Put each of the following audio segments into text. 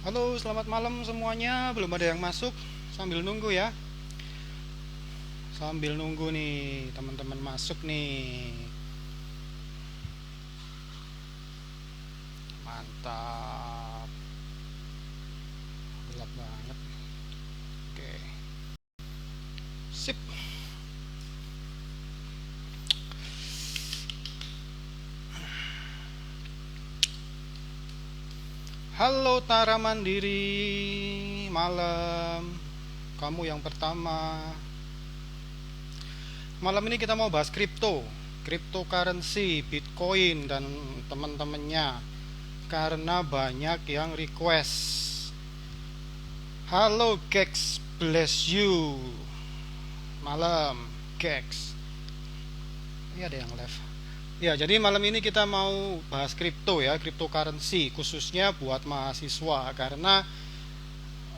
Halo, selamat malam semuanya. Belum ada yang masuk. Sambil nunggu ya. Sambil nunggu nih, teman-teman masuk nih. Mantap. Gelap banget. Oke. Sip. Halo Tara Mandiri. Malam. Kamu yang pertama. Malam ini kita mau bahas kripto. Cryptocurrency, Bitcoin dan teman-temannya. Karena banyak yang request. Halo Gex, bless you. Malam, Gex. Ini ada yang live. Ya, jadi malam ini kita mau bahas kripto ya, cryptocurrency khususnya buat mahasiswa karena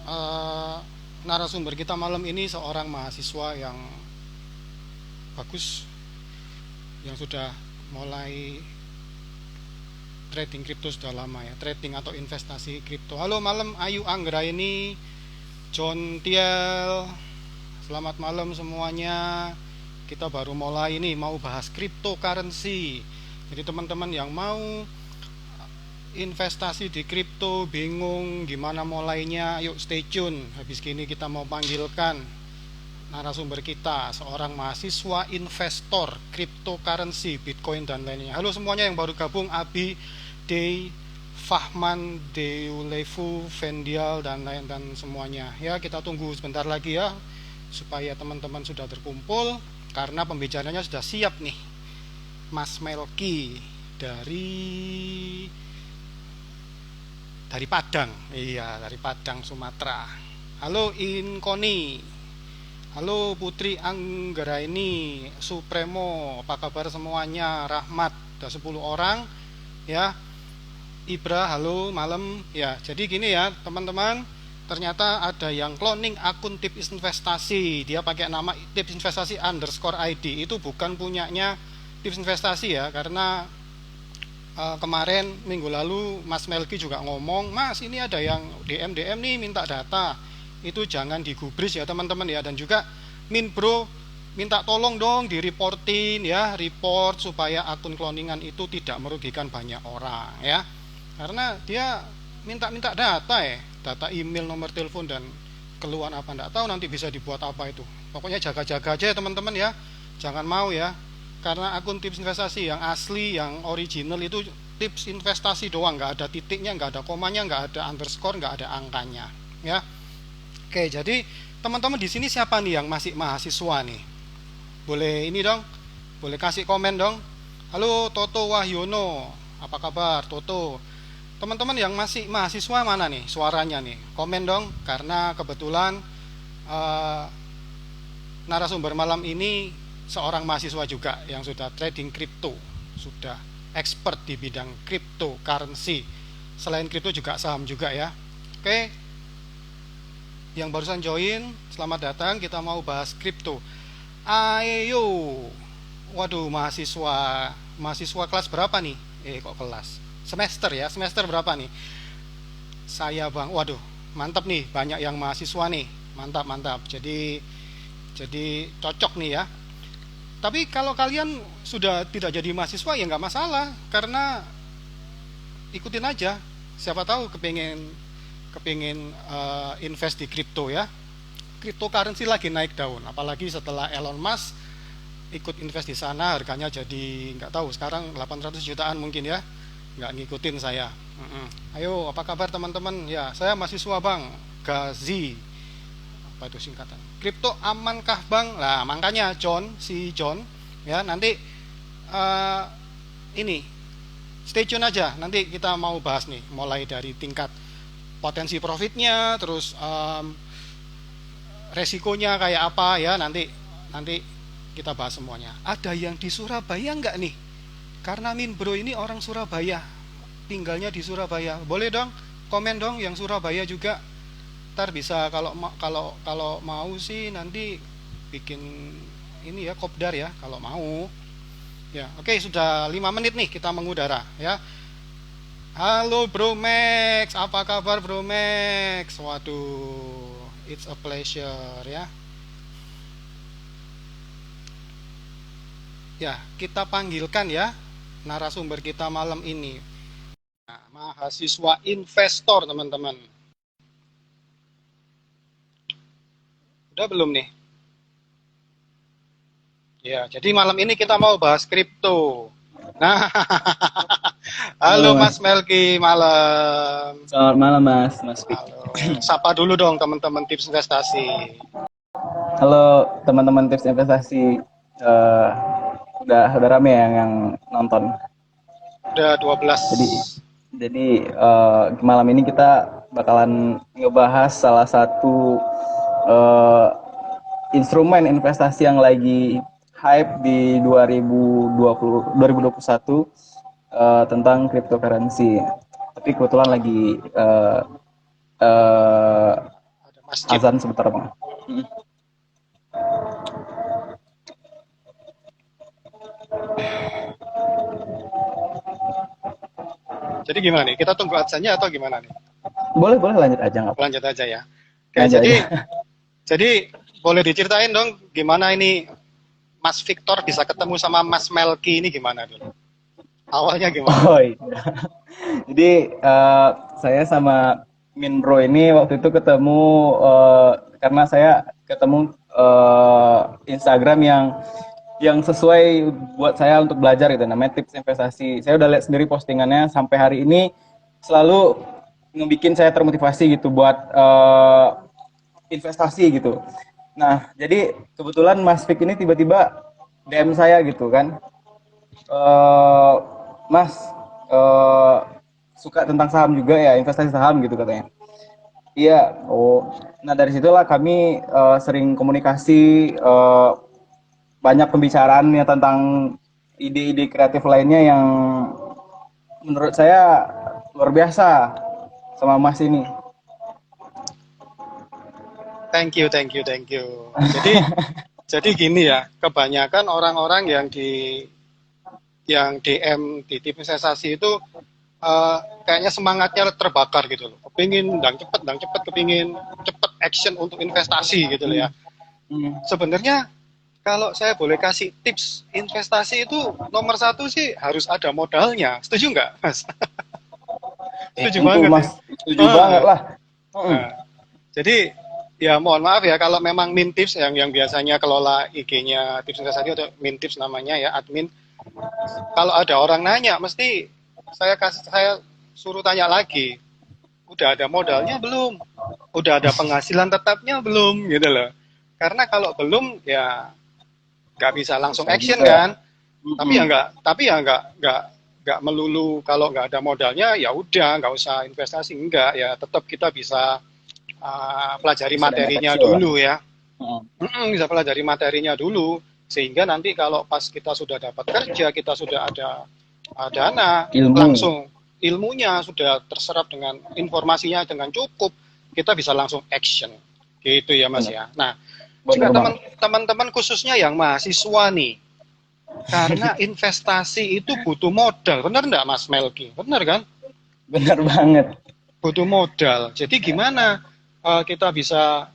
eh, narasumber kita malam ini seorang mahasiswa yang bagus yang sudah mulai trading kripto sudah lama ya, trading atau investasi kripto. Halo malam Ayu Anggra ini, John Tiel. Selamat malam semuanya. Kita baru mulai ini mau bahas cryptocurrency. Jadi teman-teman yang mau investasi di kripto bingung gimana mulainya, yuk stay tune. Habis gini kita mau panggilkan narasumber kita, seorang mahasiswa investor cryptocurrency, Bitcoin dan lainnya. Halo semuanya yang baru gabung, Abi, Day, Fahman, Deulevu, Vendial dan lain dan semuanya. Ya, kita tunggu sebentar lagi ya supaya teman-teman sudah terkumpul karena pembicaranya sudah siap nih. Mas Melki dari Padang. Iya, dari Padang Sumatera. Halo Inkoni. Halo Putri Anggraini, Supremo, apa kabar semuanya? Rahmat, udah 10 orang ya. Ibra, halo malam ya. Jadi gini ya teman-teman, ternyata ada yang cloning akun tips investasi. Dia pakai nama tips investasi underscore ID. Itu bukan punyanya tips investasi ya, karena kemarin minggu lalu Mas Melki juga ngomong, Mas ini ada yang DM nih minta data, itu jangan digubris ya teman-teman ya. Dan juga Minbro minta tolong dong di reportin ya, report supaya akun cloningan itu tidak merugikan banyak orang ya, karena dia minta-minta data ya, data email, nomor telepon dan keluhan apa enggak tahu nanti bisa dibuat apa itu. Pokoknya jaga-jaga aja ya teman-teman ya, jangan mau ya, karena akun tips investasi yang asli, yang original itu tips investasi doang, nggak ada titiknya, nggak ada komanya, nggak ada underscore, nggak ada angkanya ya. Oke, jadi teman-teman di sini siapa nih yang masih mahasiswa nih? Boleh ini dong, boleh kasih komen dong. Halo Toto Wahyono, apa kabar Toto? Teman-teman yang masih mahasiswa mana nih suaranya nih? Komen dong, karena kebetulan eh, narasumber malam ini seorang mahasiswa juga yang sudah trading kripto, sudah expert di bidang cryptocurrency. Selain kripto juga saham juga ya. Oke, yang barusan join, selamat datang. Kita mau bahas kripto. Ayo, waduh mahasiswa kelas berapa nih? Kok kelas? Semester ya, semester berapa nih? Saya bang, waduh, mantap nih, banyak yang mahasiswa nih, mantap mantap. Jadi cocok nih ya. Tapi kalau kalian sudah tidak jadi mahasiswa ya nggak masalah, karena ikutin aja. Siapa tahu kepingin invest di kripto ya. Cryptocurrency lagi naik daun, apalagi setelah Elon Musk ikut invest di sana, harganya jadi nggak tahu sekarang 800 jutaan mungkin ya. Nggak ngikutin saya. Ayo, apa kabar teman-teman? Ya, saya mahasiswa bang, Gazi. Apa itu singkatan? Kripto amankah bang? Lah, makanya si John ya, nanti eh, ini stay tune aja. Nanti kita mau bahas nih, mulai dari tingkat potensi profitnya, terus resikonya kayak apa ya, nanti nanti kita bahas semuanya. Ada yang di Surabaya nggak nih? Karena Min Bro ini orang Surabaya, tinggalnya di Surabaya. Boleh dong, komen dong yang Surabaya juga. Ntar bisa kalau mau sih nanti bikin ini ya kopdar ya kalau mau. Ya, oke sudah 5 menit nih kita mengudara ya. Halo Bro Max, apa kabar Bro Max? Waduh, it's a pleasure ya. Ya, kita panggilkan ya narasumber kita malam ini. Nah, mahasiswa investor teman-teman. Udah belum nih? Ya, jadi malam ini kita mau bahas kripto. Nah, halo Halo Mas Mas, Melki, malam. selamat malam Mas Fik. Halo, sapa dulu dong teman-teman tips investasi. Halo teman-teman tips investasi. Eh, udah rame ya yang nonton. Udah 12. Jadi malam ini kita bakalan ngebahas salah satu eh, instrumen investasi yang lagi hype di 2021 tentang cryptocurrency. Tapi kebetulan lagi eh, Ada masjid. azan sebentar bang. Jadi gimana nih? Kita tunggu adsennya atau gimana nih? Boleh boleh lanjut aja nggak apa? Lanjut aja ya. Oke, Lanjut aja. jadi boleh diceritain dong gimana ini Mas Victor bisa ketemu sama Mas Melki ini gimana dulu? Awalnya gimana? Oh iya. Jadi saya sama Min Bro ini waktu itu ketemu karena saya ketemu Instagram yang sesuai buat saya untuk belajar gitu, namanya tips investasi. Saya udah lihat sendiri postingannya sampai hari ini selalu ngebikin saya termotivasi gitu buat investasi gitu. Nah, jadi kebetulan Mas Fik ini tiba-tiba DM saya gitu kan, eh Mas eh suka tentang saham juga ya, investasi saham gitu katanya. Iya, oh. Nah dari situlah kami sering komunikasi, banyak pembicaraan ya tentang ide-ide kreatif lainnya yang menurut saya luar biasa sama Mas ini. Thank you, thank you, thank you. Jadi gini ya, kebanyakan orang-orang yang DM di tim investasi itu kayaknya semangatnya terbakar gitu loh. Kepingin dan cepet, kepingin cepet action untuk investasi gitu loh ya. Hmm. Hmm. Sebenarnya kalau saya boleh kasih tips investasi itu nomor satu sih harus ada modalnya. Setuju nggak, Mas? Setuju Tentu banget ya. Mas, setuju banget Ah, lah. Hmm. ah. Jadi ya mohon maaf ya kalau memang min tips yang biasanya kelola IG-nya tips investasi atau min tips namanya ya admin. Kalau ada orang nanya, mesti saya suruh tanya lagi. Udah ada modalnya belum? Udah ada penghasilan tetapnya belum? Gitu loh. Karena kalau belum ya nggak bisa langsung Susah action juga. kan. Hmm. Tapi ya nggak melulu kalau nggak ada modalnya ya udah nggak usah investasi enggak ya tetap kita bisa pelajari Bisa dan materinya kecil lah. dulu ya. Hmm. Bisa pelajari materinya dulu sehingga nanti kalau pas kita sudah dapat kerja kita sudah ada dana Ilmu. langsung ilmunya sudah terserap dengan informasinya dengan cukup kita bisa langsung action gitu ya Mas Bener, ya. Nah bener juga bang. teman-teman khususnya yang mahasiswa nih karena investasi itu butuh modal benar enggak Mas Melki benar kan Bener banget. butuh modal jadi gimana kita bisa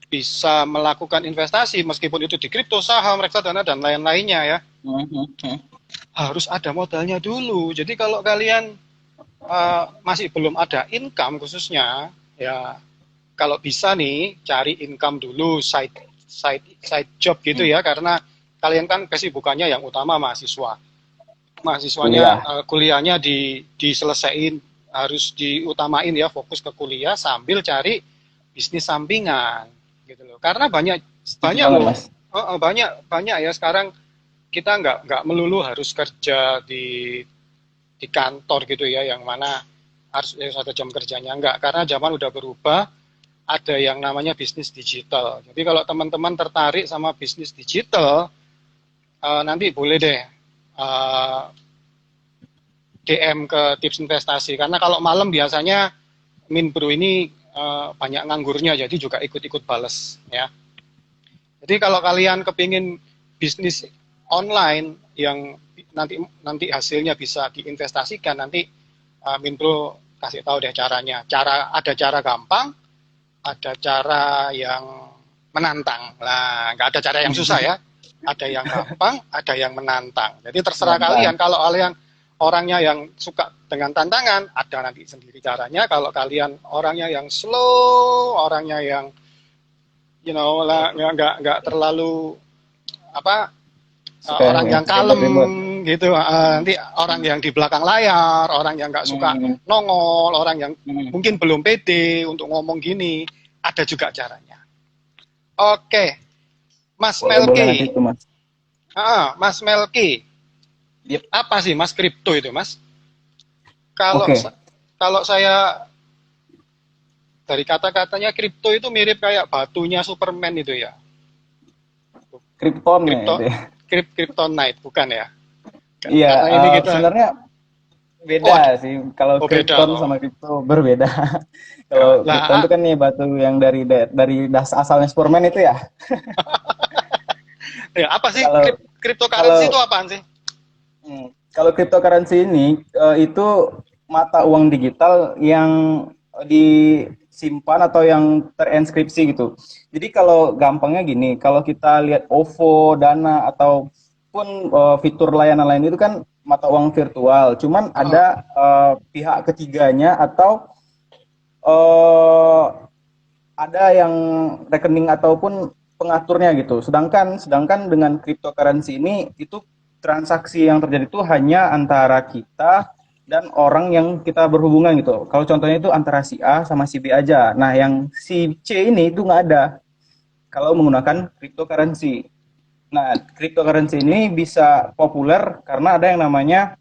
bisa melakukan investasi meskipun itu di kripto, saham, reksadana dan lain-lainnya ya. Hmm. Hmm. Hmm. Harus ada modalnya dulu. Jadi kalau kalian masih belum ada income khususnya ya kalau bisa nih cari income dulu side job gitu Hmm. ya karena kalian kan kesibukannya yang utama mahasiswa. Mahasiswanya Kuliah. kuliahnya diselesaikan harus diutamain ya fokus ke kuliah sambil cari bisnis sampingan gitu loh karena banyak Setuju banyak banget loh mas. banyak banyak ya sekarang kita nggak melulu harus kerja di kantor gitu ya yang mana harus ada jam kerjanya nggak karena zaman udah berubah ada yang namanya bisnis digital jadi kalau teman-teman tertarik sama bisnis digital nanti boleh deh uh, DM ke tips investasi karena kalau malam biasanya Minbro ini banyak nganggurnya jadi juga ikut-ikut bales ya. Jadi kalau kalian kepingin bisnis online yang nanti nanti hasilnya bisa diinvestasikan nanti Min Bro kasih tahu deh caranya. Ada cara gampang, ada cara yang menantang. Lah, nggak ada cara yang susah ya. Ada yang gampang, ada yang menantang. Jadi terserah kalian. Menantang. Kalau kalian orangnya yang suka dengan tantangan, ada nanti sendiri caranya. Kalau kalian orangnya yang slow, orangnya yang lah nggak terlalu apa Suka orang yang yang ribet kalem remote. gitu. Nanti orang yang di belakang layar, orang yang nggak suka Hmm, nongol, orang yang hmm. mungkin belum pede untuk ngomong gini, ada juga caranya. Oke, Mas Boleh boleh nanti Melki. itu mas. Mas Melki, Yep. apa sih Mas kripto itu Mas? Kalau Oke. kalau saya dari kata-katanya kripto itu mirip kayak batunya Superman itu ya. Krypton ya Kripto itu ya. Kryptonite bukan ya? Iya, Karena ini kita sebenarnya beda oh, sih. Kalau oh beda Krypton loh. sama kripto berbeda. Kalau Ya, Krypton itu lah kan nih batu yang dari asalnya Superman itu ya. ya apa sih Kalau cryptocurrency kalau itu apaan sih? kalau cryptocurrency ini itu mata uang digital yang disimpan atau yang terinskripsi gitu. Jadi kalau gampangnya gini, kalau kita lihat OVO, Dana ataupun fitur layanan lain itu kan mata uang virtual. Cuman Oh, ada pihak ketiganya atau eh, ada yang rekening ataupun pengaturnya gitu. Sedangkan dengan cryptocurrency ini itu transaksi yang terjadi itu hanya antara kita dan orang yang kita berhubungan gitu. Kalau contohnya itu antara si A sama si B aja. Nah, yang si C ini itu nggak ada kalau menggunakan cryptocurrency. Nah, cryptocurrency ini bisa populer karena ada yang namanya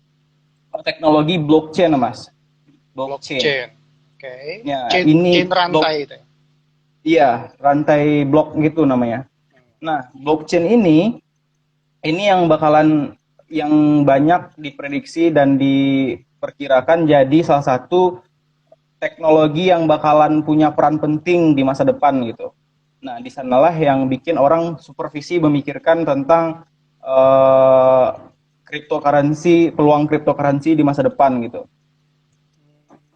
teknologi blockchain, Mas. Blockchain. blockchain. Oke. Okay. Ya, Chain ini rantai itu. iya, rantai blok gitu namanya. Nah, blockchain ini yang banyak diprediksi dan diperkirakan jadi salah satu teknologi yang bakalan punya peran penting di masa depan gitu. Nah, di sanalah yang bikin orang supervisi memikirkan tentang eh, peluang cryptocurrency di masa depan gitu.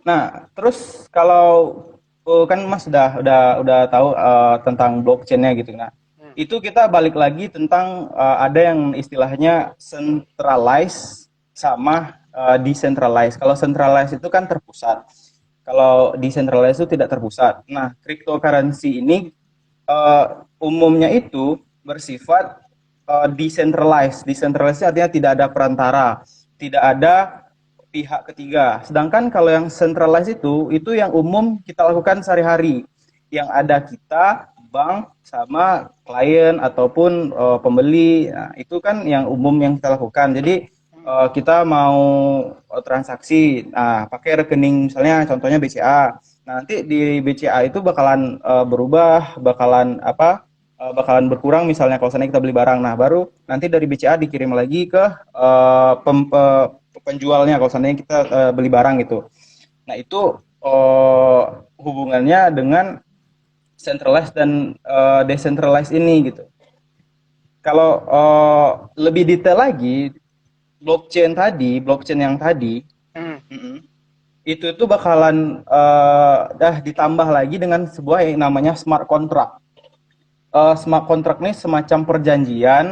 Nah, terus kalau kan Mas udah tahu tentang blockchain-nya gitu. Nah, Hmm. itu kita balik lagi tentang ada yang istilahnya centralized sama decentralized. Kalau centralized itu kan terpusat. Kalau decentralized itu tidak terpusat. Nah, cryptocurrency ini umumnya itu bersifat decentralized. Decentralized artinya tidak ada perantara, tidak ada pihak ketiga. Sedangkan kalau yang centralized itu yang umum kita lakukan sehari-hari. Yang ada kita, bank, sama klien ataupun pembeli. Nah, itu kan yang umum yang kita lakukan. Jadi kita mau transaksi, nah pakai rekening misalnya contohnya BCA. Nah, nanti di BCA itu bakalan berubah, bakalan berkurang misalnya kalau sana kita beli barang. Nah, baru nanti dari BCA dikirim lagi ke penjualnya kalau seandainya kita beli barang gitu. Nah, itu hubungannya dengan centralized dan decentralized ini gitu. Kalau lebih detail lagi, blockchain yang tadi, Hmm. itu bakalan dah ditambah lagi dengan sebuah yang namanya smart contract. Smart contract ini semacam perjanjian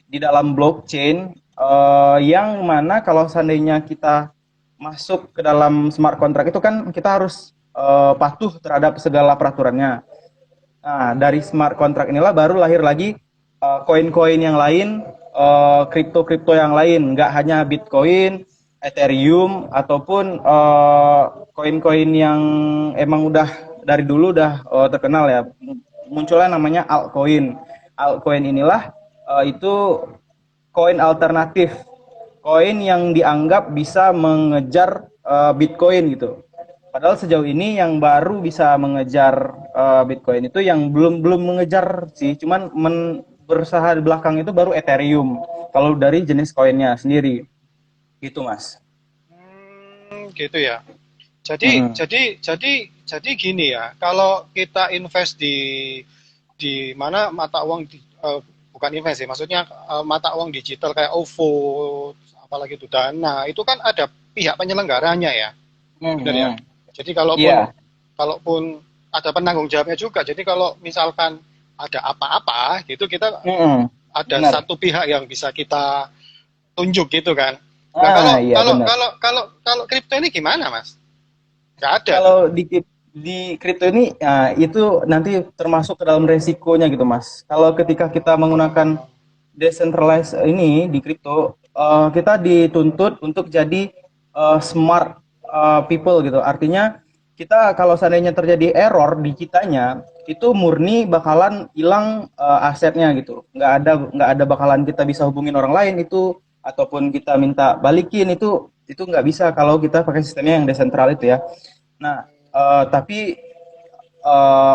di dalam blockchain yang mana kalau seandainya kita masuk ke dalam smart contract itu kan kita harus patuh terhadap segala peraturannya. Nah, dari smart contract inilah baru lahir lagi koin-koin yang lain, kripto-kripto yang lain, nggak hanya Bitcoin, Ethereum ataupun koin-koin yang emang udah dari dulu udah terkenal ya. Munculnya namanya altcoin. Altcoin inilah itu koin alternatif, koin yang dianggap bisa mengejar Bitcoin gitu. Padahal sejauh ini yang baru bisa mengejar Bitcoin itu yang belum mengejar sih, cuman berusaha di belakang itu baru Ethereum. Kalau dari jenis koinnya sendiri, gitu Mas. Gitu ya. Jadi Mm-mm. jadi jadi jadi gini ya. Kalau kita invest di mana mata uang bukan invest sih, maksudnya mata uang digital kayak OVO apalagi itu Dana, itu kan ada pihak penyelenggaranya ya, benar ya. Hmm. Jadi kalaupun Iya. kalaupun ada penanggung jawabnya juga. Jadi kalau misalkan ada apa-apa gitu kita Hmm. ada Benar. satu pihak yang bisa kita tunjuk gitu kan. Nah, Ah, kalau iya kalau benar. kalau kalau kalau kripto ini gimana, Mas? Nggak ada tuh. Kalau di kripto ini, itu nanti termasuk ke dalam resikonya gitu, Mas. Kalau ketika kita menggunakan Oh, decentralized ini di kripto, kita dituntut untuk jadi smart people gitu. Artinya kita kalau seandainya terjadi error di kitanya, itu murni bakalan hilang asetnya gitu. Nggak ada bakalan kita bisa hubungin orang lain itu ataupun kita minta balikin itu nggak bisa kalau kita pakai sistemnya yang desentral itu ya. Nah, tapi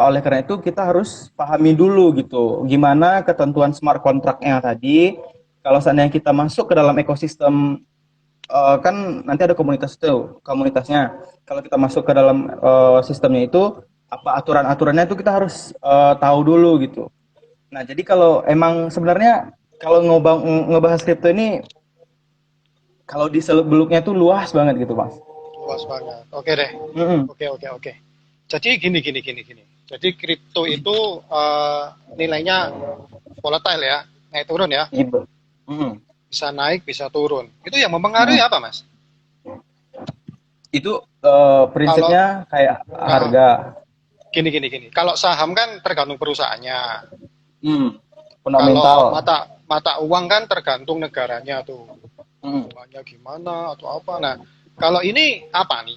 oleh karena itu kita harus pahami dulu gitu, gimana ketentuan smart contract-nya tadi. Kalau seandainya kita masuk ke dalam ekosistem, kan nanti ada komunitas itu, komunitasnya. Kalau kita masuk ke dalam sistemnya itu, apa aturan-aturannya itu kita harus tahu dulu gitu. Nah, jadi kalau emang sebenarnya kalau ngebahas kripto ini, kalau di seluk beluknya itu luas banget gitu, Mas. luas banget. Oke deh. Mm-mm. Oke, oke, oke. Jadi gini. Jadi kripto itu nilainya volatile ya, naik turun ya. Gitu. Mm-mm. Bisa naik, bisa turun. Itu yang mempengaruhi Mm-mm. apa, Mas? Itu Kalau prinsipnya kayak uh, harga. gini. Kalau saham kan tergantung perusahaannya. Hmm, Kalau fundamental. mata uang kan tergantung negaranya tuh. Hmm. Bunganya gimana atau apa. Nah, kalau ini apa nih?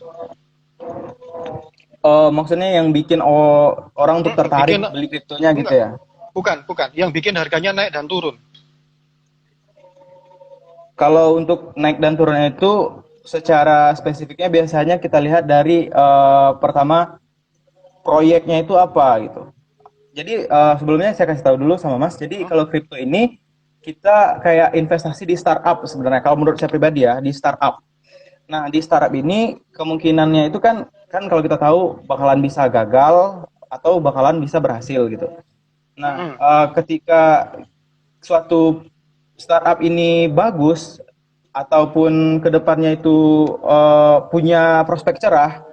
Maksudnya yang bikin orang untuk tertarik Bikin beli kriptonya gitu enggak? ya. Bukan. Yang bikin harganya naik dan turun. Kalau untuk naik dan turunnya itu secara spesifiknya biasanya kita lihat dari pertama proyeknya itu apa gitu. Jadi sebelumnya saya kasih tahu dulu sama Mas. Jadi Hmm? kalau kripto ini kita kayak investasi di startup sebenarnya. Kalau menurut saya pribadi ya di startup. Nah, di startup ini kemungkinannya itu kan kan kalau kita tahu bakalan bisa gagal atau bakalan bisa berhasil gitu. Nah, Hmm. ketika suatu startup ini bagus ataupun kedepannya itu punya prospek cerah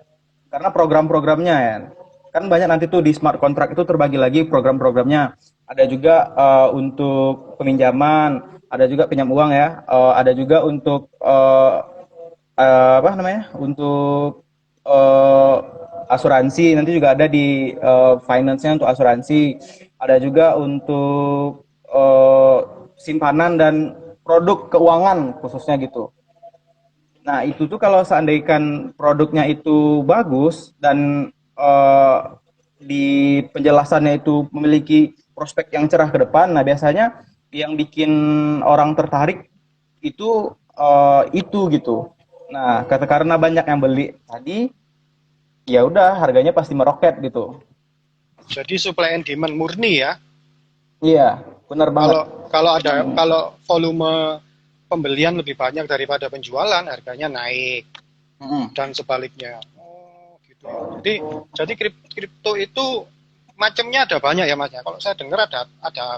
karena program-programnya ya kan banyak nanti tuh di smart contract itu terbagi lagi program-programnya ada juga untuk peminjaman ada juga pinjam uang ya ada juga untuk apa namanya untuk eh, asuransi nanti juga ada di finance-nya untuk asuransi ada juga untuk simpanan dan produk keuangan khususnya gitu. Nah itu tuh kalau seandainya produknya itu bagus dan di penjelasannya itu memiliki prospek yang cerah ke depan, nah biasanya yang bikin orang tertarik itu gitu. Nah, karena banyak yang beli tadi, ya udah harganya pasti meroket gitu. Jadi supply and demand murni ya. Iya, benar banget. Kalau kalau ada Hmm. kalau volume pembelian lebih banyak daripada penjualan, harganya naik Hmm. dan sebaliknya. Oh, gitu ya. Jadi kripto itu macamnya ada banyak ya Mas ya. Kalau saya dengar ada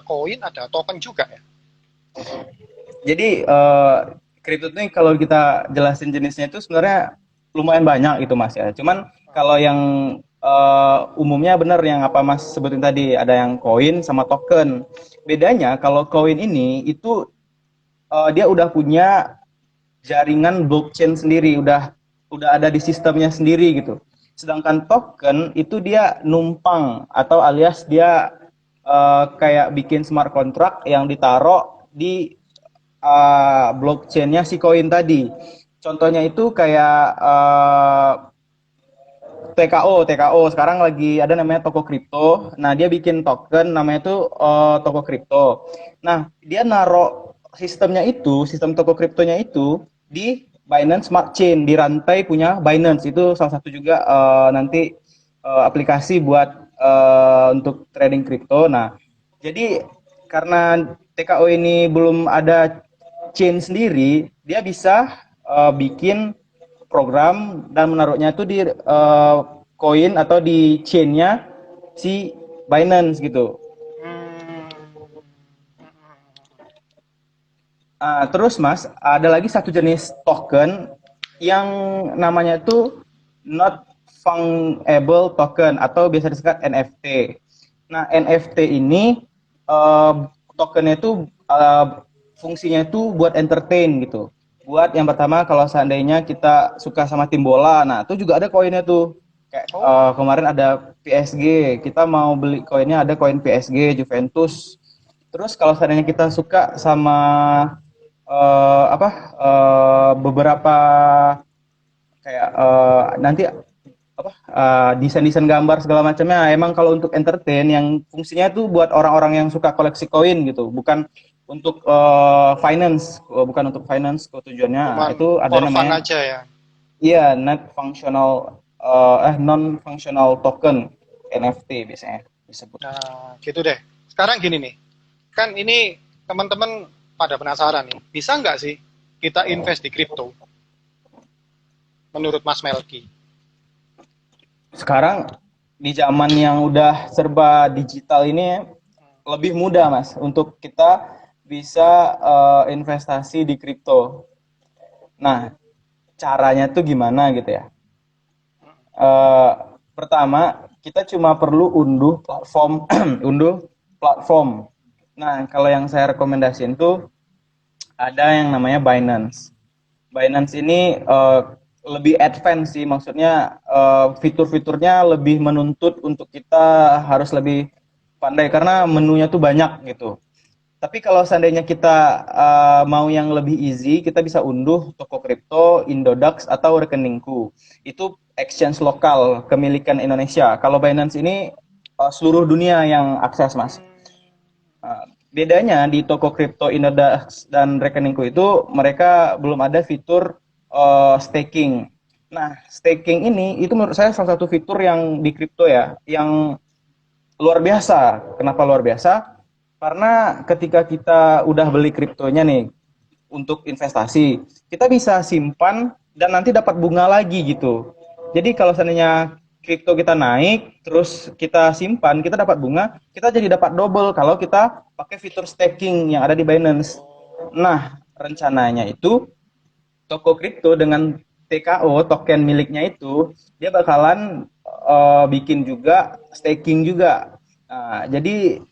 koin, ada token juga ya. Jadi kripto ini kalau kita jelasin jenisnya itu sebenarnya lumayan banyak itu Mas ya. Cuman kalau yang umumnya benar yang apa Mas sebutin tadi ada yang koin sama token. Bedanya kalau koin ini itu dia udah punya jaringan blockchain sendiri, udah ada di sistemnya sendiri gitu. Sedangkan token itu dia numpang atau alias dia kayak bikin smart contract yang ditaruh di blockchainnya si koin tadi. Contohnya itu kayak TKO sekarang lagi ada namanya toko kripto. Nah dia bikin token namanya itu toko kripto. Nah dia naruh sistem toko kriptonya itu di Binance Smart Chain di rantai punya Binance itu salah satu juga nanti aplikasi buat untuk trading kripto. Nah jadi karena TKO ini belum ada chain sendiri, dia bisa bikin program dan menaruhnya itu di koin atau di chainnya si Binance gitu. Hmm. Terus Mas, ada lagi satu jenis token yang namanya itu not fungible token atau biasa disingkat NFT. Nah, NFT ini eh, tokennya itu fungsinya itu buat entertain gitu. Buat yang pertama kalau seandainya kita suka sama tim bola, nah itu juga ada koinnya tuh. Kayak Oh, kemarin ada PSG, kita mau beli koinnya ada koin PSG, Juventus. Terus kalau seandainya kita suka sama beberapa kayak nanti apa desain-desain gambar segala macamnya emang kalau untuk entertain yang fungsinya tuh buat orang-orang yang suka koleksi koin gitu, bukan untuk bukan untuk finance kok tujuannya. cuman Itu ada for fun namanya, aja ya. iya, non functional token, NFT biasanya disebut. Nah, gitu deh. Sekarang gini nih, kan ini teman-teman pada penasaran nih, bisa nggak sih kita invest di kripto menurut Mas Melki? Sekarang di zaman yang udah serba digital ini lebih mudah Mas untuk kita bisa investasi di kripto. Nah, caranya tuh gimana gitu ya? Eh, Pertama, kita cuma perlu unduh platform, unduh platform. Nah, kalau yang saya rekomendasiin tuh ada yang namanya Binance. Binance ini lebih advance sih, maksudnya fitur-fiturnya lebih menuntut untuk kita harus lebih pandai karena menunya tuh banyak gitu. Tapi kalau seandainya kita mau yang lebih easy, kita bisa unduh toko kripto, Indodax atau rekeningku. Itu exchange lokal kemilikan Indonesia. Kalau Binance ini seluruh dunia yang akses, Mas. Bedanya di toko kripto Indodax dan rekeningku itu mereka belum ada fitur staking. Nah, staking ini itu menurut saya salah satu fitur yang di kripto ya, yang luar biasa. Kenapa luar biasa? Karena ketika kita udah beli kriptonya nih untuk investasi, kita bisa simpan dan nanti dapat bunga lagi gitu. Jadi kalau seandainya kripto kita naik, terus kita simpan, kita dapat bunga, kita jadi dapat double kalau kita pakai fitur staking yang ada di Binance. Nah, rencananya itu toko kripto dengan TKO, token miliknya itu, dia bakalan bikin juga staking juga. Nah, jadi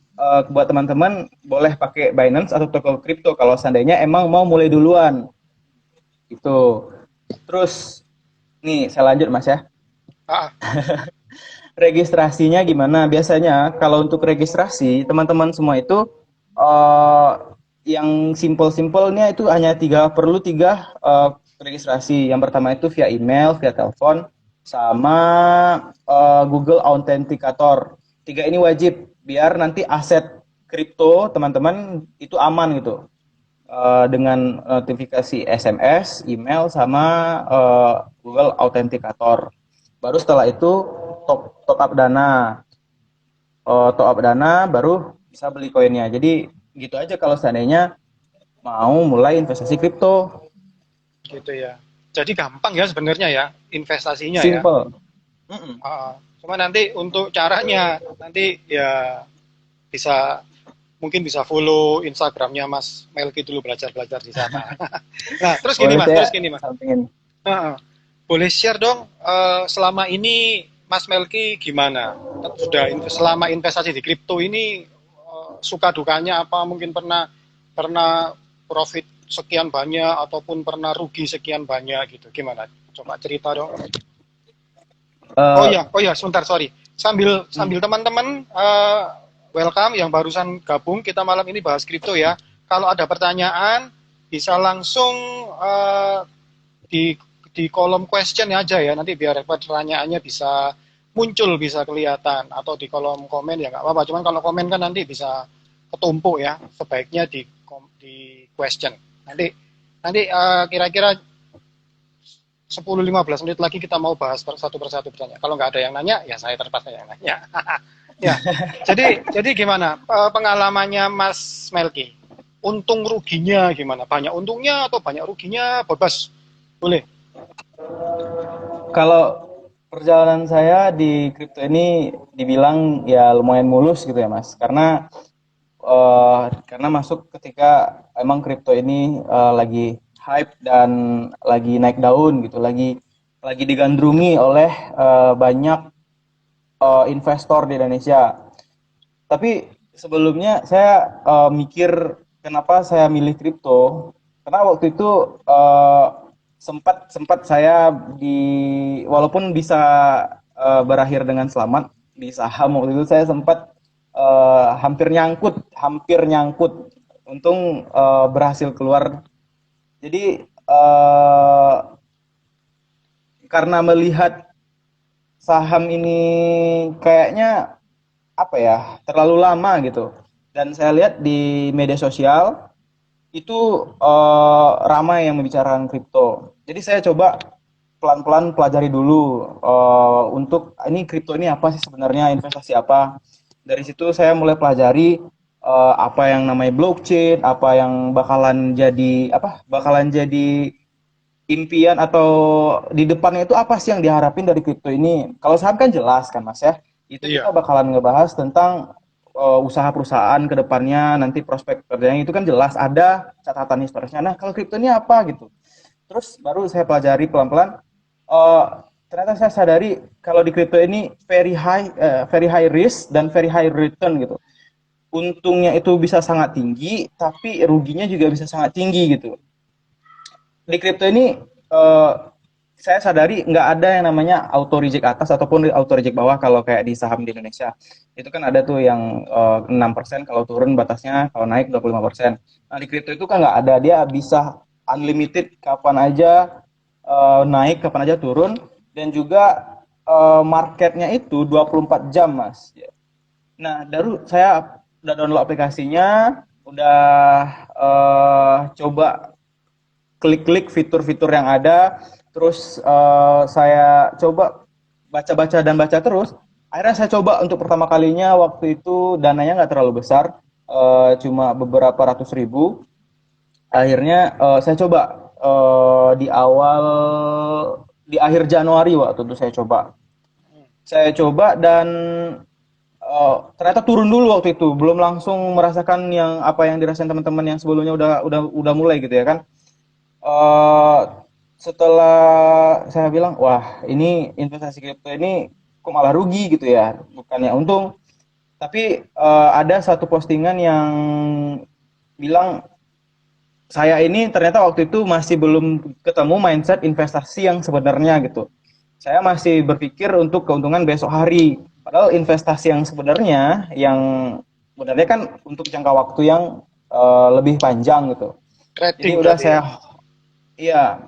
buat teman-teman boleh pakai Binance atau toko kripto kalau seandainya emang mau mulai duluan. Itu. Terus nih saya lanjut Mas ya. Ah, Registrasinya gimana? Biasanya kalau untuk registrasi teman-teman semua itu eh yang simpel-simpelnya itu hanya tiga registrasi. Yang pertama itu via email, via telepon, sama Google Authenticator. Tiga ini wajib biar nanti aset kripto teman-teman itu aman gitu. Dengan notifikasi SMS, email, sama Google Authenticator. Baru setelah itu top up dana, baru bisa beli koinnya. Jadi gitu aja kalau seandainya mau mulai investasi kripto. gitu ya. Jadi gampang ya sebenarnya ya investasinya ya. Simple. Mm-mm. Cuma nanti untuk caranya nanti ya bisa mungkin bisa follow Instagramnya Mas Melki dulu belajar-belajar di sana. Nah, Boleh saya terus gini Mas. sampingin. Uh, Boleh share dong selama ini Mas Melki gimana? Sudah selama investasi di kripto ini suka dukanya apa? Mungkin pernah pernah profit sekian banyak ataupun pernah rugi sekian banyak gitu. Gimana? Coba cerita dong. Uh, Oh ya, sebentar sorry. Sambil hmm. sambil teman-teman welcome yang barusan gabung kita malam ini bahas kripto ya. Kalau ada pertanyaan bisa langsung di di kolom question aja ya. Nanti biar pertanyaannya bisa muncul bisa kelihatan atau di kolom komen ya nggak apa-apa. Cuman kalau komen kan nanti bisa ketumpuk ya. Sebaiknya di question. Nanti nanti kira-kira 10-15 menit lagi kita mau bahas satu persatu pertanyaan. Kalau nggak ada yang nanya, ya saya terpaksa yang nanya. Ya, jadi gimana pengalamannya Mas Melki? Untung ruginya gimana? Banyak untungnya atau banyak ruginya? Bebas, boleh. Kalau perjalanan saya di kripto ini dibilang ya lumayan mulus gitu ya Mas. Karena karena masuk ketika emang kripto ini lagi hype dan lagi naik daun gitu, lagi digandrungi oleh banyak investor di Indonesia. Tapi sebelumnya saya mikir kenapa saya milih kripto, karena waktu itu sempat sempat saya di walaupun bisa berakhir dengan selamat di saham waktu itu saya sempat hampir nyangkut. Untung berhasil keluar. Jadi karena melihat saham ini kayaknya apa ya terlalu lama gitu, dan saya lihat di media sosial itu ramai yang membicarakan kripto. Jadi saya coba pelan-pelan pelajari dulu untuk ini kripto ini apa sih sebenarnya, investasi apa. Dari situ saya mulai pelajari apa yang namanya blockchain, apa yang bakalan jadi impian atau di depannya itu apa sih yang diharapin dari kripto ini. Kalau saham kan jelas kan Mas ya. Itu kita Iya. bakalan ngebahas tentang usaha perusahaan ke depannya, nanti prospek kerjanya itu kan jelas ada catatan historisnya. Nah, kalau kripto ini apa gitu. Terus baru saya pelajari pelan-pelan. Eh, Ternyata saya sadari kalau di kripto ini very high risk dan very high return gitu. Untungnya itu bisa sangat tinggi, tapi ruginya juga bisa sangat tinggi gitu. Di kripto ini eh, saya sadari nggak ada yang namanya auto reject atas ataupun auto reject bawah kalau kayak di saham di Indonesia. Itu kan ada tuh yang 6% kalau turun batasnya, kalau naik 25%. Nah, di kripto itu kan nggak ada, dia bisa unlimited kapan aja naik, kapan aja turun, dan juga marketnya itu 24 jam, Mas. Nah, saya udah download aplikasinya, udah coba klik-klik fitur-fitur yang ada, terus saya coba baca-baca dan baca terus. Akhirnya saya coba untuk pertama kalinya waktu itu dananya nggak terlalu besar, cuma beberapa ratus ribu. Akhirnya saya coba di akhir Januari waktu itu saya coba. Saya coba dan ternyata turun dulu waktu itu, belum langsung merasakan yang apa yang dirasain teman-teman yang sebelumnya udah mulai gitu ya kan. eh Setelah saya bilang, wah ini investasi kripto ini kok malah rugi gitu ya, bukannya untung. Tapi ada satu postingan yang bilang saya ini ternyata waktu itu masih belum ketemu mindset investasi yang sebenarnya gitu. Saya masih berpikir untuk keuntungan besok hari. Padahal investasi yang sebenarnya kan untuk jangka waktu yang lebih panjang gitu. Jadi Trading udah berarti ya. iya,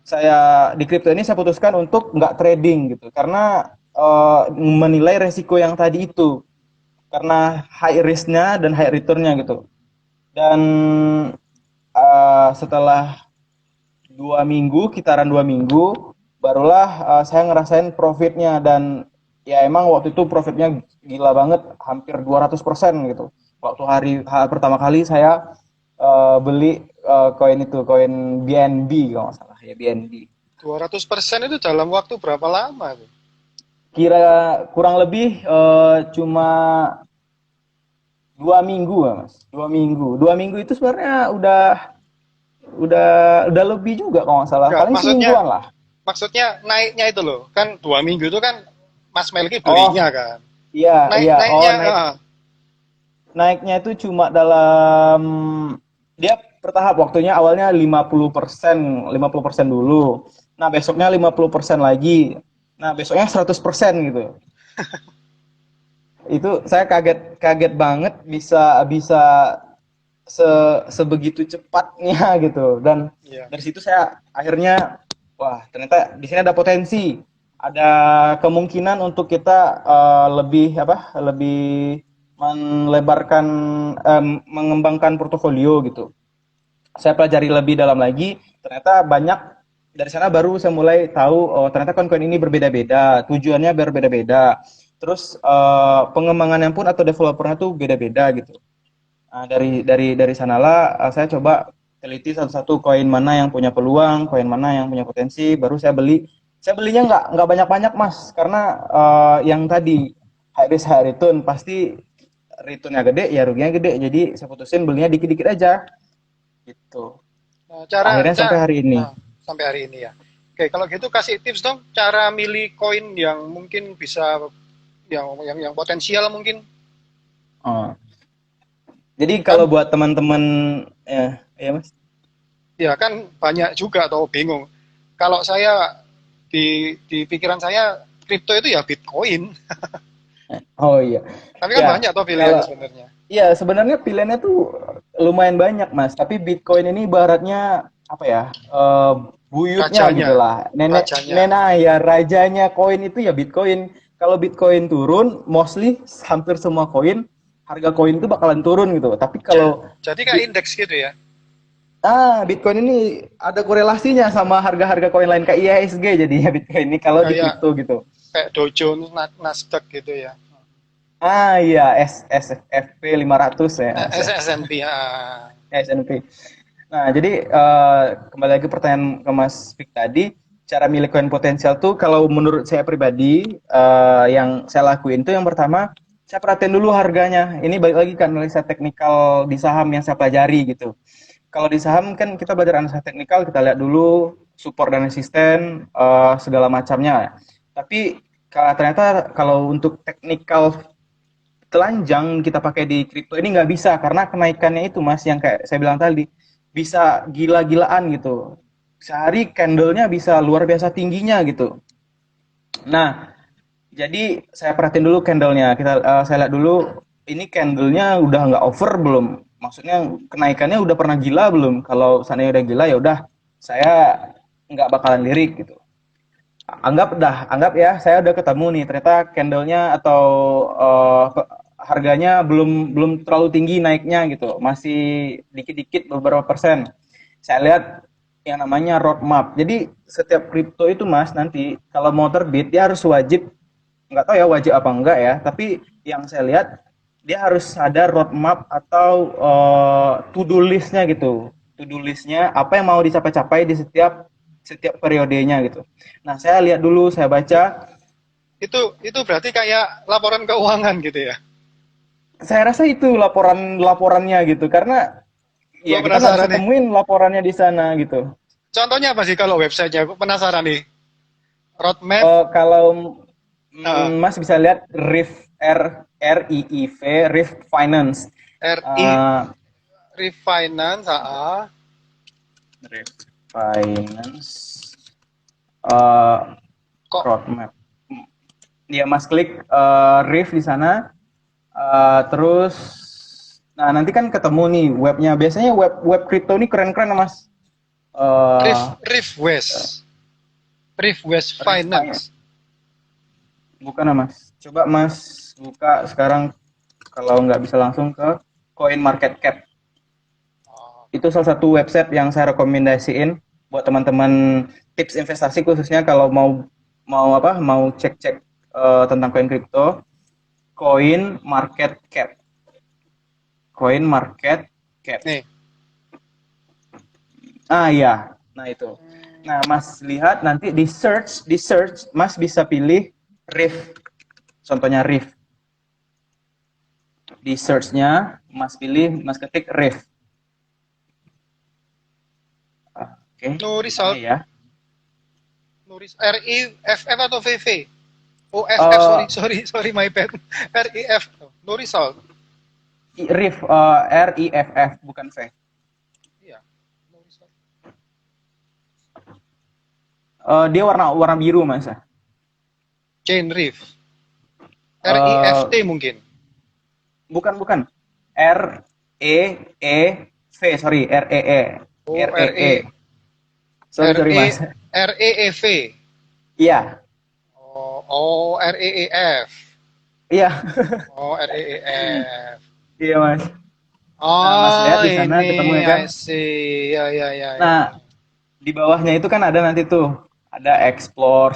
saya di kripto ini saya putuskan untuk nggak trading gitu karena menilai resiko yang tadi itu, karena high risknya dan high returnnya gitu. Dan setelah 2 minggu, kitaran 2 minggu, barulah saya ngerasain profitnya, dan ya emang waktu itu profitnya gila banget, hampir 200% gitu. Waktu pertama kali saya beli koin BNB kalau nggak salah ya, BNB. 200% itu dalam waktu berapa lama tuh? Kira kurang lebih cuma 2 minggu ya Mas, 2 minggu, 2 minggu itu sebenarnya udah udah lebih juga kalau nggak salah, Enggak, paling maksudnya semingguan lah. naiknya itu loh. Kan 2 minggu itu kan Mas Melki Oh belinya kan. iya iya, oh Naiknya naiknya itu cuma dalam, dia bertahap, waktunya awalnya 50% dulu. Nah, besoknya 50% lagi. Nah, besoknya 100% gitu. Itu saya kaget kaget banget bisa bisa se sebegitu cepatnya gitu. Dan iya. dari situ saya akhirnya, wah, ternyata di sini ada potensi. Ada kemungkinan untuk kita lebih melebarkan, mengembangkan portofolio gitu. Saya pelajari lebih dalam lagi, ternyata banyak. Dari sana baru saya mulai tahu, oh ternyata koin-koin ini berbeda-beda, tujuannya berbeda-beda, terus pengembangannya pun atau developernya tuh beda-beda gitu. Nah, dari sanalah saya coba teliti satu-satu koin mana yang punya peluang, koin mana yang punya potensi, baru saya beli. Saya belinya nggak banyak-banyak Mas, karena yang tadi high risk high return pasti return-nya gede, ya ruginya gede. Jadi saya putusin belinya dikit-dikit aja gitu. Nah, Akhirnya sampai hari ini. sampai hari ini ya. Oke, kalau gitu kasih tips dong cara milih koin yang mungkin bisa yang potensial mungkin. Oh. Jadi kalau Kan buat teman-teman ya Mas. ya kan banyak juga atau bingung. Kalau saya di pikiran saya kripto itu ya Bitcoin. Oh iya. Tapi kan Ya, banyak tuh kalau pilihannya sebenarnya. ya sebenarnya pilihannya tuh lumayan banyak Mas, tapi Bitcoin ini ibaratnya apa ya? Buyutnya Rajanya, gitulah. Nenek rajanya. nenek ya rajanya koin itu ya Bitcoin. Kalau Bitcoin turun, mostly hampir semua koin harga koin itu bakalan turun gitu. Tapi Ja- kalau Jadi kayak indeks gitu ya. Bitcoin ini ada korelasinya sama harga-harga koin lain kayak IHSG jadinya Bitcoin ini kalau di Kayak kripto gitu. kayak Dow Jones, Nasdaq gitu ya. Iya, SFP 500 ya, Mas ya. S&P ya. S&P. Nah, jadi kembali lagi pertanyaan ke Mas Fik tadi, cara milih koin potensial tuh kalau menurut saya pribadi yang saya lakuin tuh yang pertama saya perhatiin dulu harganya. Ini balik lagi ke analisa teknikal di saham yang saya pelajari gitu. Kalau di saham kan kita belajar analisa teknikal, kita lihat dulu support dan resisten segala macamnya. Tapi ternyata kalau untuk teknikal telanjang kita pakai di kripto ini nggak bisa karena kenaikannya itu Mas yang kayak saya bilang tadi bisa gila-gilaan gitu. Sehari candle-nya bisa luar biasa tingginya gitu. Nah, jadi saya perhatiin dulu candle-nya. Saya lihat dulu ini candle-nya udah nggak over belum? Maksudnya kenaikannya udah pernah gila belum? Kalau seandainya udah gila ya udah saya nggak bakalan lirik gitu. Anggap ya saya udah ketemu nih ternyata candlenya atau uh, harganya belum belum terlalu tinggi naiknya gitu, masih dikit-dikit beberapa persen. Saya lihat yang namanya roadmap. Jadi setiap kripto itu Mas nanti kalau mau terbit dia harus wajib, nggak tahu ya wajib apa enggak ya, tapi yang saya lihat dia harus ada roadmap atau to-do listnya gitu. To-do listnya apa yang mau dicapai-capai di setiap setiap periodenya gitu. Nah, saya lihat dulu, saya baca. Itu berarti kayak laporan keuangan gitu ya. Saya rasa itu laporannya gitu, karena Gua ya kita nggak penasaran bisa nih. temuin laporannya di sana gitu. Contohnya apa sih kalau websitenya? Aku penasaran nih. Roadmap, Kalau uh, Mas bisa lihat RIIV, RIF Finance. RI Uh, Refinance, RIF Finance uh, kok roadmap. Ya Mas klik RIF di sana. Terus, nah nanti kan ketemu nih webnya. Biasanya web web kripto ini keren-keren Mas. Uh, Rift West, Rift West Riff Finance. bukan Mas. Coba Mas buka sekarang kalau nggak bisa langsung ke Coin Market Cap. Oh, Itu salah satu website yang saya rekomendasiin buat teman-teman tips investasi khususnya kalau mau mau apa mau cek-cek tentang koin kripto. Coin Market Cap. Coin Market Cap. nih. Iya. Nah itu. Nah, Mas lihat nanti di search Mas bisa pilih RIF. Contohnya RIF. Di search-nya Mas pilih, Mas ketik RIF. Oke, No di mana result, ya? no result. RIFF atau VV? Oh, FF, sorry, Eh sorry, my bad. RIF, no result. RIF, RIFF bukan V. Iya, no result. Dia warna warna biru, Mas. Chain Reef, Eh RIFT mungkin. bukan bukan. REEV, sorry, REE. Oh, REE. Sorry, sorry, Mas. REEV. Iya. Oh, REEF. Iya. Oh, REEF. Iya, Mas. Nah, Mas lihat Oh, di sana ketemu ya ini kan? I see. Ya, ya, ya, ya. Nah, di bawahnya itu kan ada nanti tuh, ada explore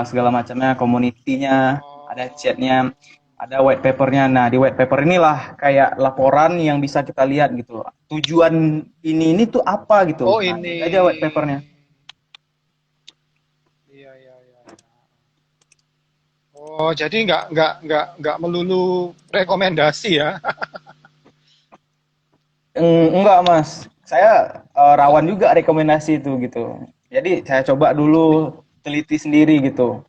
segala macamnya, community-nya, ada Oh, chatnya, ada white paper-nya. Nah, di white paper inilah kayak laporan yang bisa kita lihat gitu. Tujuan ini tuh apa gitu. oh Nah, ini. cek aja white paper-nya. Iya, iya, iya. Oh, jadi nggak melulu rekomendasi ya. Enggak mas, saya rawan juga rekomendasi itu gitu. Jadi saya coba dulu teliti sendiri gitu.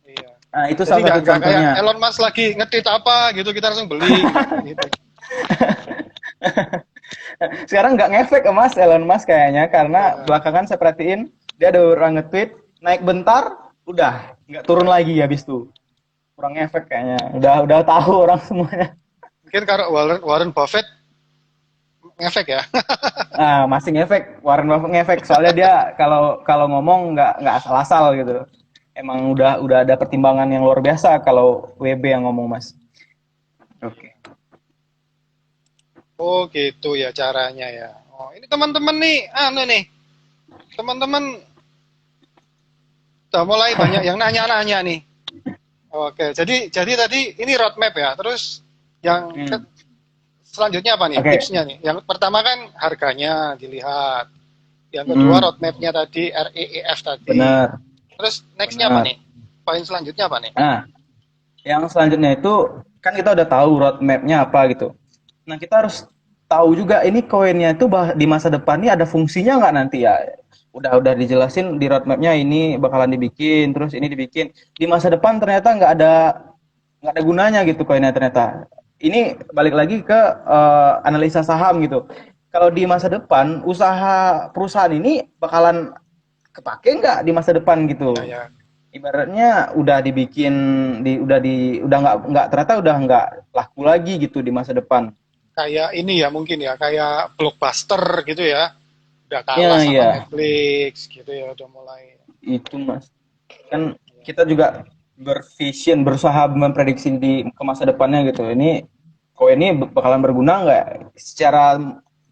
Iya. Nah itu Jadi salah satu nggak kayak contohnya. Elon Musk lagi ngetit apa gitu kita langsung beli nggak gitu. Sekarang nggak ngefek ke mas Elon Musk kayaknya karena Ya, belakangan saya perhatiin dia ada orang nge-tweet naik bentar, udah nggak turun lagi habis itu. Kurang ngefek kayaknya. Udah tahu orang semuanya. mungkin kalau Warren Buffett ngefek ya. Nah, masih ngefek, Warren Buffett ngefek soalnya dia kalau kalau ngomong nggak asal-asal gitu. Emang udah ada pertimbangan yang luar biasa kalau WB yang ngomong mas. Oke. Oh gitu ya caranya ya. Oh ini teman-teman nih, anu nih, teman-teman udah mulai banyak yang nanya-nanya nih. Oke, jadi tadi ini roadmap ya. Terus yang Hmm. selanjutnya apa nih? Oke, Tipsnya nih. Yang pertama kan harganya dilihat. Yang kedua hmm. roadmapnya tadi REEF tadi. Benar, Terus nextnya apa benar. nih? Poin selanjutnya apa nih? Nah, yang selanjutnya itu kan kita udah tahu roadmap-nya apa gitu. Nah, kita harus tahu juga ini koinnya itu di masa depan ini ada fungsinya nggak nanti ya. Udah dijelasin di roadmap-nya ini bakalan dibikin, terus ini dibikin. Di masa depan ternyata nggak ada gunanya gitu koinnya ternyata. Ini balik lagi ke analisa saham gitu. Kalau di masa depan usaha perusahaan ini bakalan kepake nggak di masa depan Ya gitu. ya, Ibaratnya udah dibikin udah nggak ternyata udah nggak laku lagi gitu di masa depan. kayak ini ya mungkin ya, kayak blockbuster gitu ya. Udah kalah Ya sama iya, Netflix gitu ya, udah mulai. itu mas. Kan kita juga bervision, berusaha memprediksi ke masa depannya gitu. Ini koin ini bakalan berguna nggak? Secara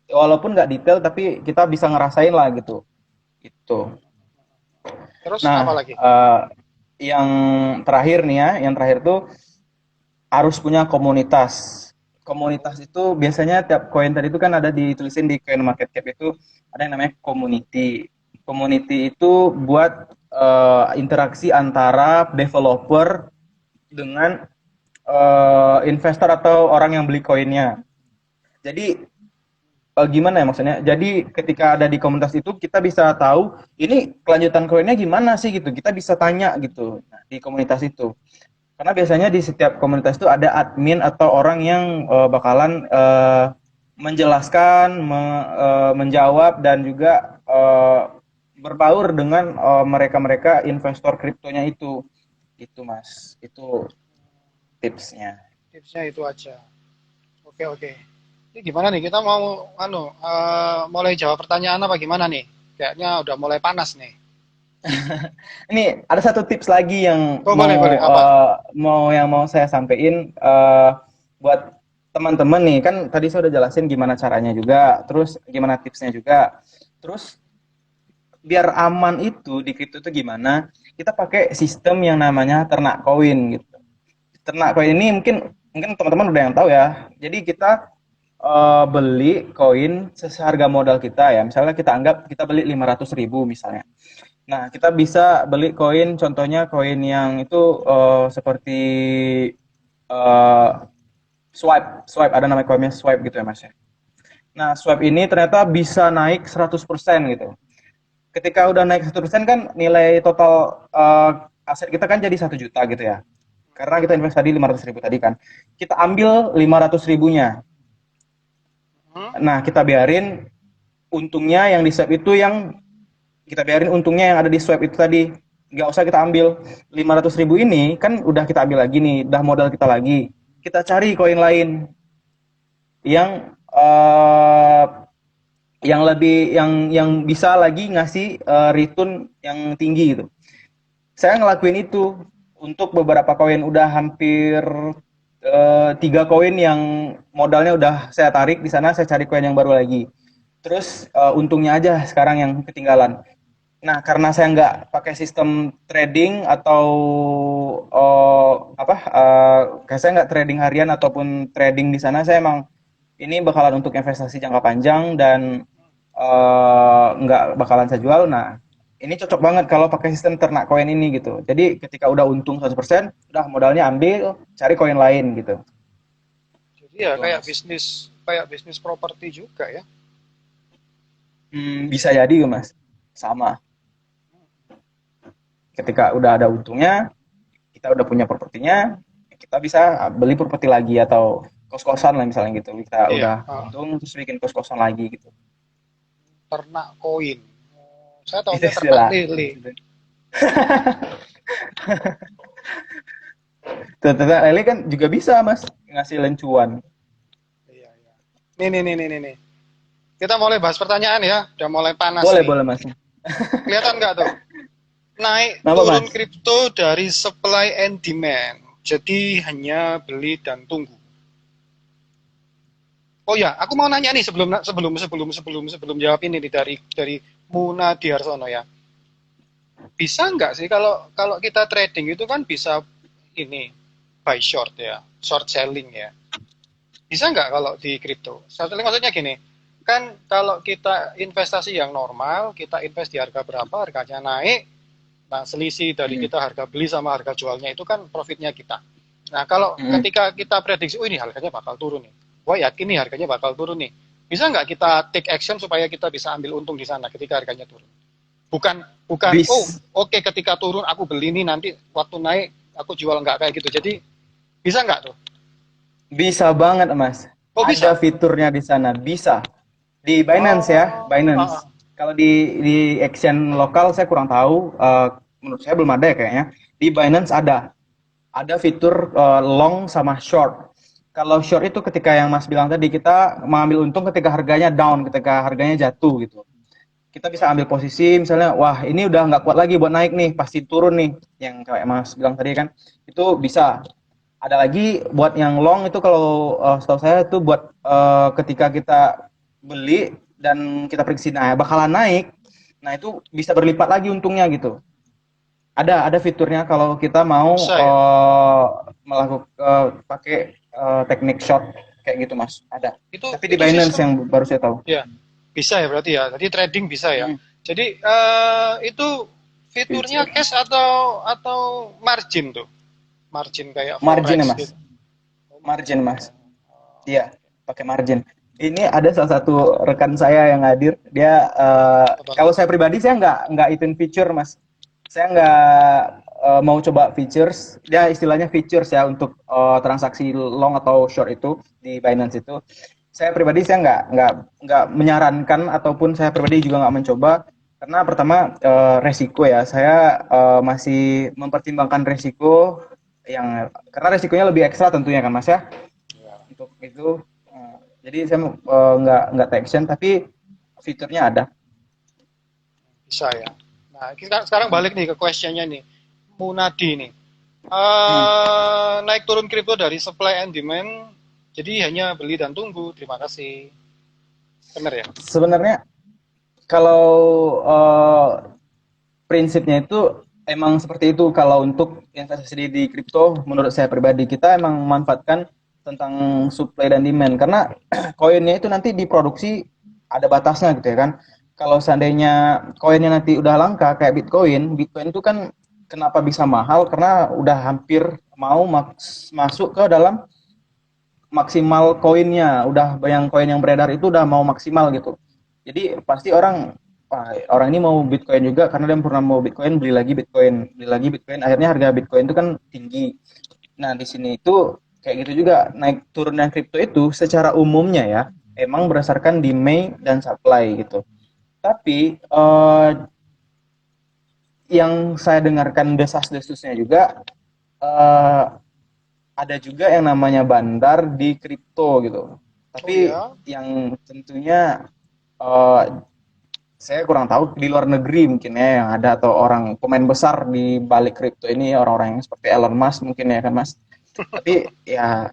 walaupun nggak detail, tapi kita bisa ngerasain lah gitu. Itu. Terus Nah, apa lagi? yang terakhir nih ya, yang terakhir tuh harus punya komunitas. Komunitas itu biasanya tiap koin tadi itu kan ada ditulisin di coin market cap itu ada yang namanya community. Community itu buat interaksi antara developer dengan investor atau orang yang beli koinnya. Jadi gimana ya maksudnya? Jadi ketika ada di komunitas itu kita bisa tahu ini kelanjutan koinnya gimana sih gitu. Kita bisa tanya gitu di komunitas itu. Karena biasanya di setiap komunitas itu ada admin atau orang yang bakalan menjelaskan, menjawab dan juga berbaur dengan mereka-mereka investor kriptonya itu. Itu Mas. Itu tipsnya. Tipsnya itu aja. Oke oke. Ini gimana nih? Kita mau mulai jawab pertanyaan apa gimana nih? Kayaknya udah mulai panas nih. Ini ada satu tips lagi yang Oh boleh boleh. Apa? mau saya sampaikan buat teman-teman nih kan tadi saya udah jelasin gimana caranya juga, terus gimana tipsnya juga, terus biar aman itu di kripto itu gimana? Kita pakai sistem yang namanya ternak koin gitu. Ternak koin ini mungkin mungkin teman-teman udah yang tahu ya. Jadi kita beli koin seharga modal kita ya. Misalnya kita anggap kita beli 500.000 misalnya. Nah, kita bisa beli koin, contohnya koin yang itu seperti eh, swipe, ada namanya koinnya swipe gitu ya mas ya. Nah, swipe ini ternyata bisa naik 100% gitu. Ketika udah naik 100% kan nilai total aset kita kan jadi 1 juta gitu ya. Karena kita invest tadi 500.000 tadi kan. Kita ambil 500.000-nya. Hmm? Nah, kita biarin untungnya yang di swipe itu yang kita biarin untungnya yang ada di swipe itu tadi, nggak usah kita ambil 500.000 ini kan udah kita ambil lagi nih, udah modal kita lagi, kita cari koin lain yang yang lebih yang bisa lagi ngasih return yang tinggi gitu. Saya ngelakuin itu untuk beberapa koin, udah hampir 3 koin yang modalnya udah saya tarik di sana, saya cari koin yang baru lagi. Terus untungnya aja sekarang yang ketinggalan. Nah, karena saya nggak pakai sistem trading atau kayak saya nggak trading harian ataupun trading di sana, saya emang ini bakalan untuk investasi jangka panjang dan nggak bakalan saya jual. Nah, ini cocok banget kalau pakai sistem ternak koin ini gitu. Jadi ketika udah untung 100%, udah modalnya ambil, cari koin lain gitu. Jadi ya Gitu, Mas. kayak bisnis properti juga ya. Bisa jadi, Mas. Sama. Ketika udah ada untungnya, kita udah punya propertinya, kita bisa beli properti lagi atau kos-kosan lah misalnya gitu. Kita Iya, udah untung terus bikin kos-kosan lagi gitu. ternak koin. Oh, saya Itu tahunya ternak istilah. lele. Ternyata lele kan juga bisa, Mas, ngasih lencuan. Iya, iya. Nih. Kita mulai bahas pertanyaan ya. Udah mulai panas Boleh, nih. boleh, Mas. Kelihatan nggak tuh? Naik Kenapa, turun Mas? kripto dari supply and demand. Jadi hanya beli dan tunggu. Oh ya, aku mau nanya nih sebelum jawab ini nih dari Muna Diarsono ya. Bisa nggak sih kalau kalau kita trading itu kan bisa ini buy short ya, short selling ya. Bisa nggak kalau di kripto? Short selling maksudnya gini, kan kalau kita investasi yang normal, kita invest di harga berapa, harganya naik, nah selisih dari Hmm. kita harga beli sama harga jualnya itu kan profitnya kita. Nah kalau Hmm. ketika kita prediksi, oh ini harganya bakal turun nih, wah yakin nih harganya bakal turun nih, bisa nggak kita take action supaya kita bisa ambil untung di sana ketika harganya turun? Bukan bukan oh Bis. oke ketika turun aku beli ini nanti waktu naik aku jual nggak kayak gitu. Jadi bisa nggak tuh? Bisa banget, Mas. Oh Ada bisa. fiturnya di sana, bisa. Di Binance ya, Oh, Binance. Kalau di exchange lokal saya kurang tahu, menurut saya belum ada ya kayaknya. Di Binance ada fitur long sama short. Kalau short itu ketika yang Mas bilang tadi kita mengambil untung ketika harganya down, ketika harganya jatuh gitu. Kita bisa ambil posisi misalnya, wah ini udah nggak kuat lagi buat naik nih, pasti turun nih. Yang kayak Mas bilang tadi kan, itu bisa. Ada lagi buat yang long itu kalau setahu saya itu buat ketika kita beli dan kita prediksi nah bakalan naik, nah itu bisa berlipat lagi untungnya gitu. Ada fiturnya kalau kita mau bisa ya. melakukan pakai teknik short kayak gitu, Mas. Ada. Tapi di Itu Binance sistem yang baru saya tahu. ya bisa ya berarti ya. Jadi trading bisa ya. Hmm. Jadi itu fiturnya Future. cash atau margin tuh? Margin kayak Margin ya, forex Mas. gitu. Oh, Margin, margin ya. Mas. Iya, pakai margin. Ini ada salah satu rekan saya yang hadir. Dia Apa? kalau saya pribadi saya nggak ituin feature, Mas. Saya nggak mau coba features. Dia istilahnya features ya untuk transaksi long atau short itu di Binance itu. Saya pribadi saya nggak menyarankan ataupun saya pribadi juga nggak mencoba karena pertama resiko ya. Saya masih mempertimbangkan resiko yang karena resikonya lebih ekstra tentunya kan, Mas ya Ya, untuk itu jadi saya nggak take action tapi fiturnya ada. bisa ya. Nah, kita sekarang balik nih ke questionnya nih. Munadi nih. Hmm. Naik turun kripto dari supply and demand, jadi hanya beli dan tunggu. Terima kasih. Benar ya? Sebenarnya kalau uh, prinsipnya itu emang seperti itu kalau untuk investasi di kripto menurut saya pribadi kita emang memanfaatkan tentang supply dan demand karena koinnya itu nanti diproduksi ada batasnya gitu ya kan. Kalau seandainya koinnya nanti udah langka kayak Bitcoin itu kan kenapa bisa mahal karena udah hampir mau masuk ke dalam maksimal koinnya, udah yang koin yang beredar itu udah mau maksimal gitu. Jadi pasti orang orang ini mau Bitcoin juga karena dia pernah mau Bitcoin, beli lagi Bitcoin, akhirnya harga Bitcoin itu kan tinggi. Nah, di sini itu kayak gitu juga naik turunnya kripto itu secara umumnya ya emang berdasarkan demand dan supply gitu. Tapi yang saya dengarkan desas-desusnya juga eh, ada juga yang namanya bandar di kripto gitu. Oh Tapi ya, yang tentunya eh, saya kurang tahu di luar negeri mungkin ya yang ada atau orang pemain besar di balik kripto ini orang-orang yang seperti Elon Musk mungkin ya kan Mas. Tapi ya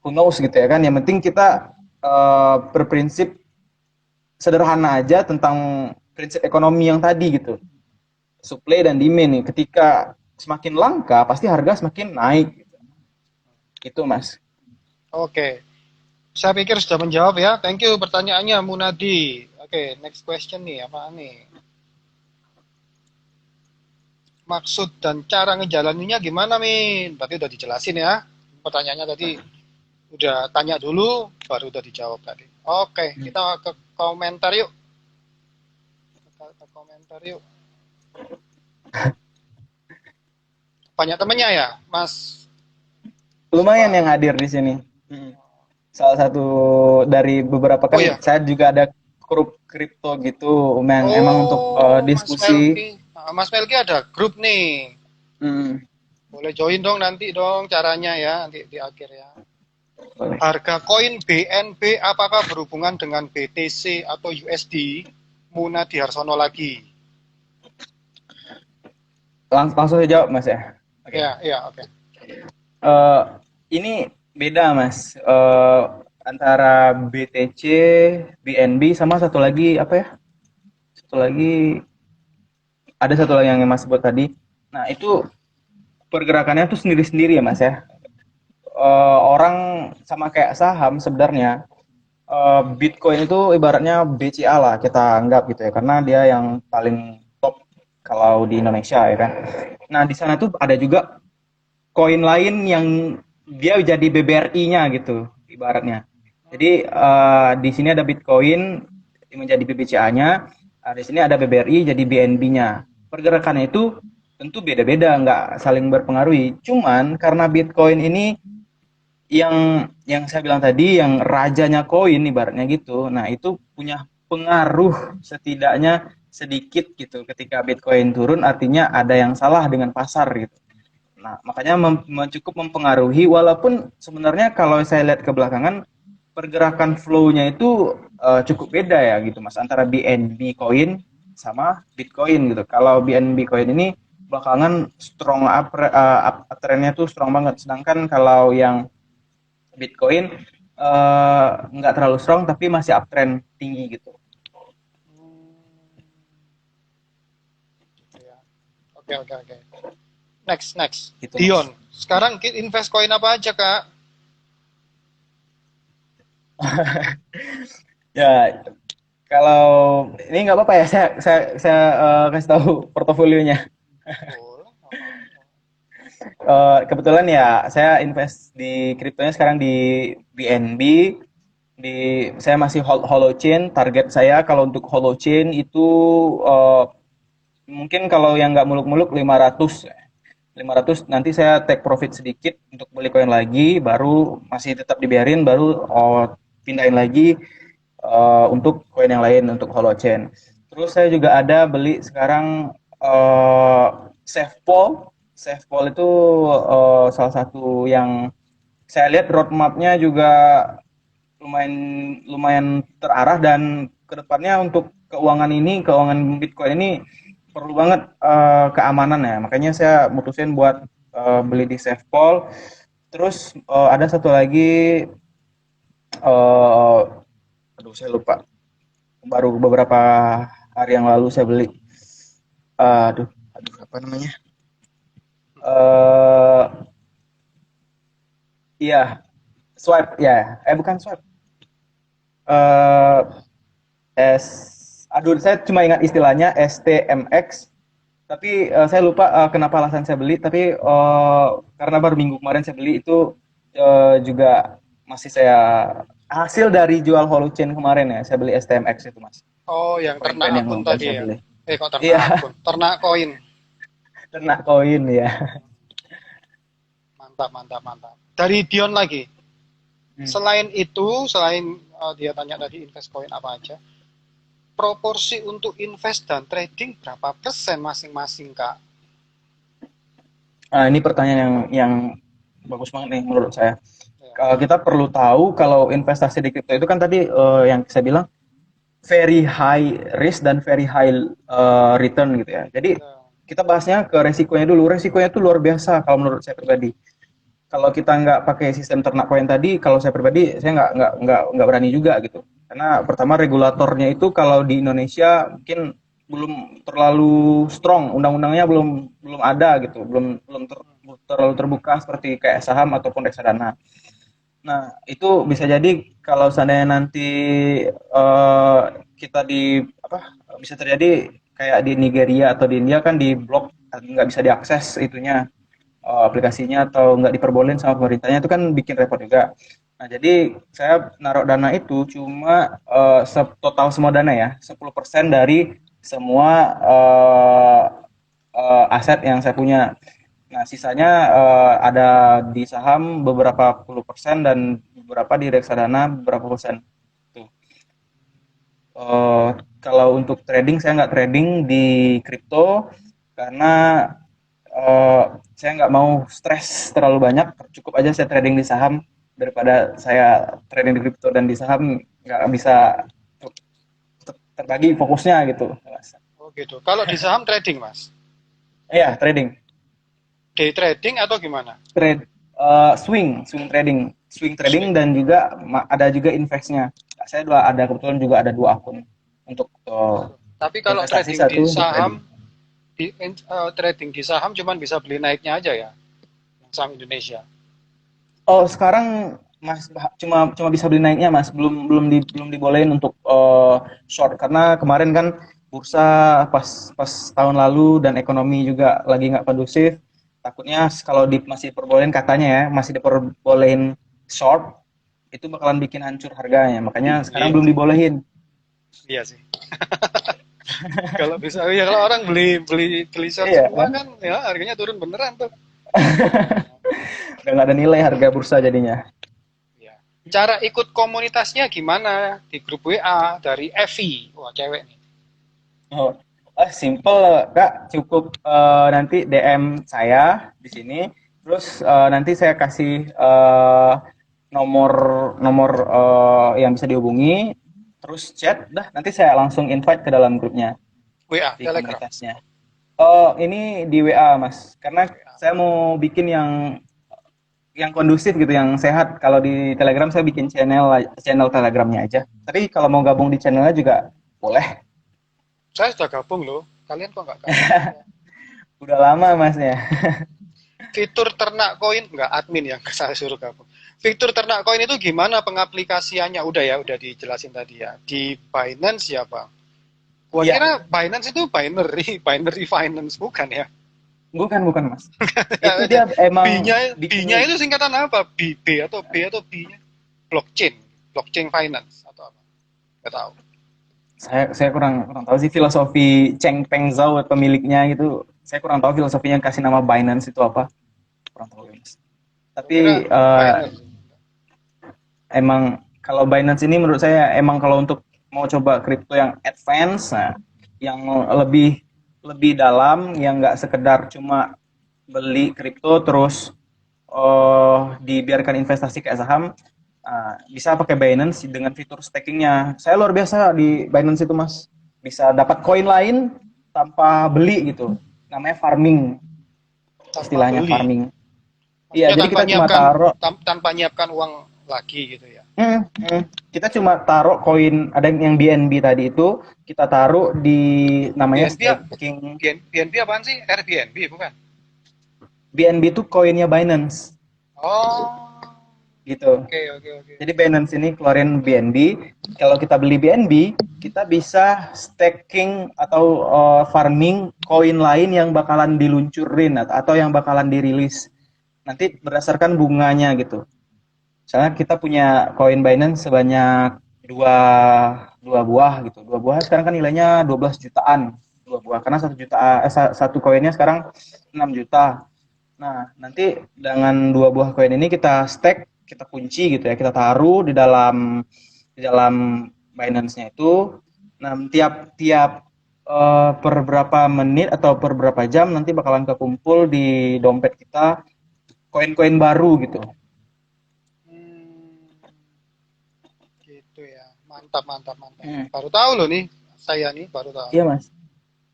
who knows gitu ya kan. Yang penting kita berprinsip sederhana aja tentang prinsip ekonomi yang tadi gitu. Supply dan demand nih. Ketika semakin langka pasti harga semakin naik. Itu Mas. oke. Saya pikir sudah menjawab ya. Thank you pertanyaannya Munadi. Oke, next question nih. Apa nih? maksud dan cara ngejalaninnya gimana, Min? Berarti udah dijelasin ya. Pertanyaannya tadi udah tanya dulu, baru udah dijawab tadi. Oke, kita ke komentar yuk. Kita ke komentar yuk. Banyak temennya ya, Mas Lumayan Siva? yang hadir di sini. Salah satu dari beberapa Oh kan ya. saya juga ada grup kripto gitu, emang untuk Oh, Mas diskusi. Melki. Mas Melki ada grup nih. Hmm, Boleh join dong nanti dong caranya ya, nanti di akhir ya. boleh. Harga koin BNB apakah berhubungan dengan BTC atau USD? Muna Diharsono lagi. Langsung saya jawab Mas ya. Oke. Ya, ya, oke. Eh, ini beda Mas. Antara BTC, BNB sama satu lagi apa ya? Satu lagi ada satu lagi yang Mas sebut tadi. Nah, itu pergerakannya tuh sendiri-sendiri ya Mas ya. Orang sama kayak saham sebenarnya. Bitcoin itu ibaratnya BCA lah kita anggap gitu ya, karena dia yang paling top kalau di Indonesia ya kan. Nah di sana tuh ada juga koin lain yang dia jadi BBRI-nya gitu ibaratnya. Jadi di sini ada Bitcoin menjadi BBCA-nya, di sini ada BBRI jadi BNB-nya. Pergerakannya itu tentu beda-beda, nggak saling berpengaruhi. Cuman karena Bitcoin ini yang saya bilang tadi yang rajanya koin ibaratnya gitu. Nah, itu punya pengaruh setidaknya sedikit gitu ketika Bitcoin turun artinya ada yang salah dengan pasar gitu. Nah, makanya cukup mempengaruhi walaupun sebenarnya kalau saya lihat ke belakangan pergerakan flow-nya itu cukup beda ya gitu Mas antara BNB coin sama Bitcoin gitu. Kalau BNB coin ini belakangan strong trendnya tuh strong banget sedangkan kalau yang Bitcoin nggak terlalu strong tapi masih uptrend tinggi gitu. Ya. Oke, oke, oke. Next, next. Gitu Mas. Dion. Sekarang invest koin apa aja, Kak? Ya kalau ini nggak apa-apa ya saya kasih tahu portofolionya. Boleh, nggak apa-apa. Kebetulan ya saya invest di kriptonya sekarang di BNB. Saya masih hold Holochain. Target saya kalau untuk Holochain itu eh, mungkin kalau yang nggak muluk-muluk 500 nanti saya take profit sedikit untuk beli koin lagi baru masih tetap dibiarin baru pindahin lagi untuk koin yang lain untuk Holochain. Terus saya juga ada beli sekarang SafePol. SafePol itu salah satu yang saya lihat roadmapnya juga lumayan lumayan terarah dan kedepannya untuk keuangan Bitcoin ini perlu banget keamanan ya. Makanya saya mutusin buat beli di SafePol. Terus ada satu lagi aduh saya lupa. Baru beberapa hari yang lalu saya beli. Aduh, aduh apa namanya? Eh iya, swipe ya. Bukan swipe. Eh S aduh saya cuma ingat istilahnya STMX tapi saya lupa kenapa alasan saya beli tapi karena baru minggu kemarin saya beli itu juga masih saya hasil dari jual Holochain kemarin ya saya beli STMX itu Mas Oh, yang ternak koin-koin yang akun kemudian tadi saya ya? beli Kok ternak iya akun? Ternak koin. ternak koin ya. Mantap, mantap, mantap. Dari Dion lagi. Hmm. Selain itu, selain dia tanya tadi invest koin apa aja, proporsi untuk invest dan trading berapa persen masing-masing, Kak? Ini pertanyaan yang bagus banget nih menurut saya. Ya, Kita perlu tahu kalau investasi di kripto itu kan tadi yang saya bilang very high risk dan very high return gitu ya. Jadi ya. kita bahasnya ke resikonya dulu. Resikonya itu luar biasa kalau menurut saya pribadi. Kalau kita nggak pakai sistem ternak koin tadi, kalau saya pribadi saya nggak berani juga gitu. Karena pertama regulatornya itu kalau di Indonesia mungkin belum terlalu strong, undang-undangnya belum belum ada gitu, belum terlalu terbuka seperti kayak saham ataupun reksadana. Nah, itu bisa jadi kalau seandainya nanti kita di apa bisa terjadi kayak di Nigeria atau di India kan di blok nggak bisa diakses itunya, aplikasinya, atau nggak diperbolehin sama pemerintahnya, itu kan bikin repot juga. Nah, jadi saya naruh dana itu cuma total semua dana ya, 10% dari semua aset yang saya punya. Nah, sisanya ada di saham beberapa puluh persen dan beberapa di reksadana beberapa persen. Tuh. Kalau untuk trading saya nggak trading di kripto karena eh, saya nggak mau stres terlalu banyak. Cukup aja saya trading di saham daripada saya trading di kripto dan di saham nggak bisa terbagi fokusnya gitu. Oh gitu. Kalau di saham trading, Mas? Iya, trading. Day trading atau gimana? Trade swing trading, swing trading, Swing. dan juga ada juga investnya. Saya ada kebetulan juga ada dua akun untuk Tapi kalau investasi, trading di satu untuk saham, trading. trading di saham cuman bisa beli naiknya aja ya, yang saham Indonesia. Oh, sekarang Mas cuma cuma bisa beli naiknya, Mas. Belum dibolehin untuk short karena kemarin kan bursa pas pas tahun lalu dan ekonomi juga lagi nggak kondusif. Takutnya kalau masih diperbolehin, katanya ya, masih diperbolehin short, itu bakalan bikin hancur harganya. Makanya sekarang Iya belum sih. dibolehin. Iya sih. Kalau bisa, ya kalau orang beli beli beli short Iya semua kan? kan, ya harganya turun beneran tuh. Udah nggak ada nilai harga bursa jadinya. Ya. Cara ikut komunitasnya gimana? Di grup WA dari Evi, wah cewek nih. Oh, simple Kak, cukup nanti DM saya di sini, terus nanti saya kasih nomor nomor yang bisa dihubungi, terus chat, dah nanti saya langsung invite ke dalam grupnya WA, di Telegram. komunitasnya. Oh, ini di WA Mas, karena WA. saya mau bikin yang kondusif gitu, yang sehat. Kalau di Telegram saya bikin channel channel Telegramnya aja. Tapi kalau mau gabung di channelnya juga boleh. Saya sudah gabung loh. Kalian kok nggak gabung? Udah lama Masnya. Fitur ternak koin nggak, admin yang saya suruh gabung. Fitur ternak koin itu gimana pengaplikasiannya? Udah ya, udah dijelasin tadi ya. Di Binance ya, Bang. Gua Iya, kira Binance itu binary, binary finance bukan ya? bukan Mas. Itu dia emang B-nya B-nya bikin. itu singkatan apa? B atau B? Blockchain, blockchain finance atau apa? Nggak tahu. Saya kurang kurang tahu sih filosofi Cheng Peng Zhao pemiliknya gitu. Saya kurang tahu filosofinya kasih nama Binance itu apa. Kurang tahu ya, Mas. Gua kira Tapi binary. emang kalau Binance ini menurut saya emang kalau untuk mau coba kripto yang advance, nah, yang lebih lebih dalam, yang nggak sekedar cuma beli kripto terus dibiarkan investasi kayak saham, bisa pakai Binance dengan fitur stakingnya. Saya luar biasa di Binance itu Mas, bisa dapat koin lain tanpa beli gitu. Namanya farming, Tanpa istilahnya beli. farming. Iya, Maksudnya jadi kita cuma taruh. tanpa nyiapkan uang lagi gitu ya. Kita cuma taruh koin, ada yang BNB tadi itu kita taruh di namanya BNB staking. BNB apaan sih? Airbnb bukan? BNB itu koinnya Binance Oh, gitu. oke oke oke. Jadi Binance ini keluarin BNB. Kalau kita beli BNB, kita bisa staking atau farming koin lain yang bakalan diluncurin atau yang bakalan dirilis. Nanti berdasarkan bunganya gitu. Misalnya kita punya koin Binance sebanyak dua dua buah gitu. Dua buah sekarang kan nilainya 12 jutaan. Dua buah karena satu koinnya sekarang 6 juta. Nah, nanti dengan dua buah koin ini kita stack, kita kunci gitu ya, kita taruh di dalam Binance-nya itu. Nah, tiap-tiap per berapa menit atau per berapa jam nanti bakalan kekumpul di dompet kita koin-koin baru gitu. Hmm, gitu ya. Mantap mantap mantap. Hmm. Baru tahu loh nih. Saya nih baru tahu. Iya, Mas.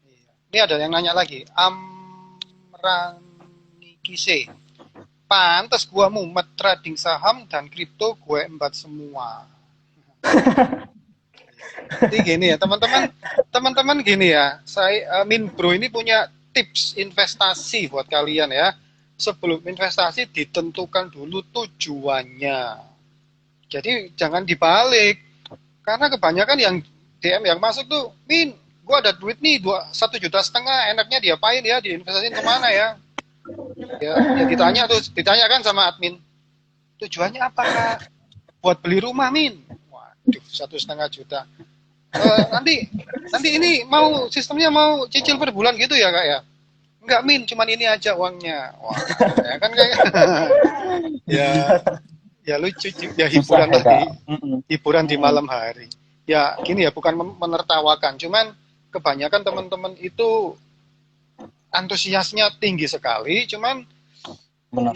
Iya. Ini ada yang nanya lagi. Amrani Kise. Pantes gua mumet trading saham dan kripto gue embat semua. Jadi gini ya, teman-teman gini ya. Saya Min Bro ini punya tips investasi buat kalian ya. Sebelum investasi ditentukan dulu tujuannya. Jadi jangan dibalik. Karena kebanyakan yang DM yang masuk tuh, Min, gue ada duit nih 1,5 juta, enaknya diapain ya, diinvestasiin kemana ya? Ya ditanya kan sama admin, tujuannya apa kak? Buat beli rumah min. Waduh, 1,5 juta. Nanti ini mau sistemnya mau cicil per bulan gitu ya kak ya? Enggak min, cuman ini aja uangnya. Wah, ya kan kayak ya ya lucu, ya Susah hiburan ya, Kak. lagi, hiburan di malam hari. Ya gini ya, bukan menertawakan, cuman kebanyakan teman-teman itu antusiasnya tinggi sekali, cuman Benar.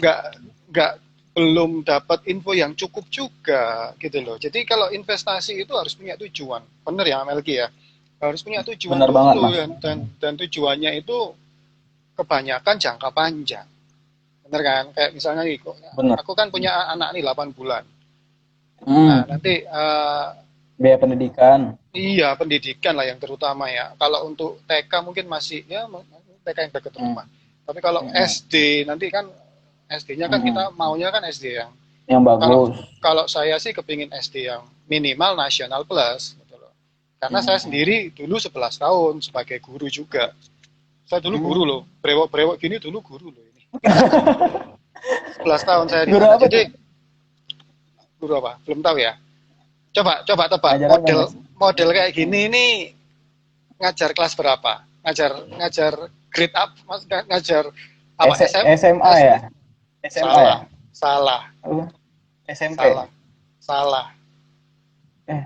nggak belum dapat info yang cukup juga gitu loh. Jadi kalau investasi itu harus punya tujuan, bener ya Melki ya, harus punya tujuan Benar banget, dulu Mas. dan tujuannya itu kebanyakan jangka panjang, bener kan? Kayak misalnya nih, Benar. aku kan punya anak nih 8 bulan. Nah Hmm, nanti biaya pendidikan. iya pendidikan lah yang terutama ya. Kalau untuk TK mungkin masih ya TK yang dekat Hmm, rumah. Tapi kalau hmm, SD nanti kan SD-nya kan hmm. kita maunya kan SD yang Yang kalau bagus. kalau saya sih kepingin SD yang minimal nasional plus gitu loh. Karena saya Hmm, sendiri dulu 11 tahun sebagai guru juga. Saya dulu guru loh, hmm. brewok-brewok gini dulu guru loh ini. 11 tahun saya di Guru sana. apa Jadi tuh? guru apa? Belum tahu ya. Coba tebak Ngajar apa, model Mas? model kayak gini ini ngajar kelas berapa? Ngajar ngajar grade up, ngajar apa SMA S, ya? SMA ya? salah, salah, Apa? SMP. salah, salah. Eh,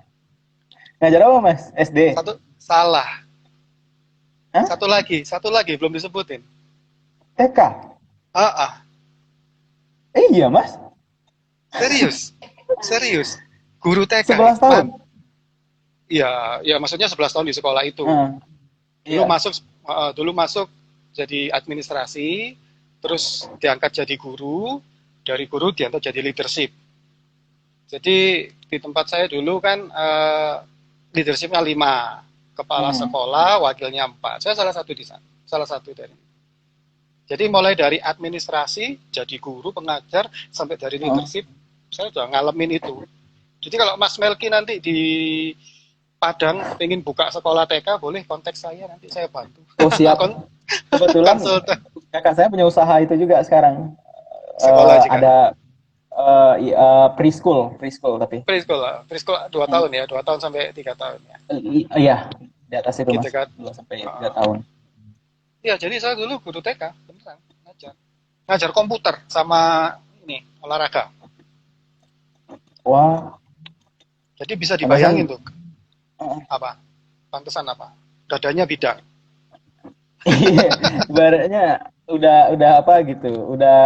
ngajar apa, Mas? SD? Salah. Hah? Satu lagi belum disebutin. TK? Ah, ah, Iya, Mas. serius, serius. Guru TK. 11 tahun. Iya, ya maksudnya 11 tahun di sekolah itu. Hmm, Dulu iya. masuk dulu masuk jadi administrasi, terus diangkat jadi guru, dari guru diangkat jadi leadership. Jadi di tempat saya dulu kan leadershipnya 5, kepala Hmm. sekolah, wakilnya 4. Saya salah satu di sana, salah satu dari. Jadi mulai dari administrasi, jadi guru, pengajar, sampai dari Hmm. leadership, saya sudah ngalamin itu. Jadi kalau Mas Melki nanti di Padang pengen buka sekolah TK, boleh kontak saya, nanti saya bantu. Oh, siap. Kebetulan Konsultan kakak saya punya usaha itu juga sekarang. sekolah juga. Ada preschool, preschool tapi. Preschool 2 tahun ya, 2 tahun sampai 3 tahun ya. Iya, di atas itu Gitu Mas, kan. 2 sampai 3 tahun. Iya, jadi saya dulu guru TK, beneran ngajar. Ngajar komputer sama ini olahraga. Wah, Jadi bisa dibayangin pantesan. tuh apa? Pantesan apa? Dadanya bidang. Iya, ibaratnya udah apa gitu, udah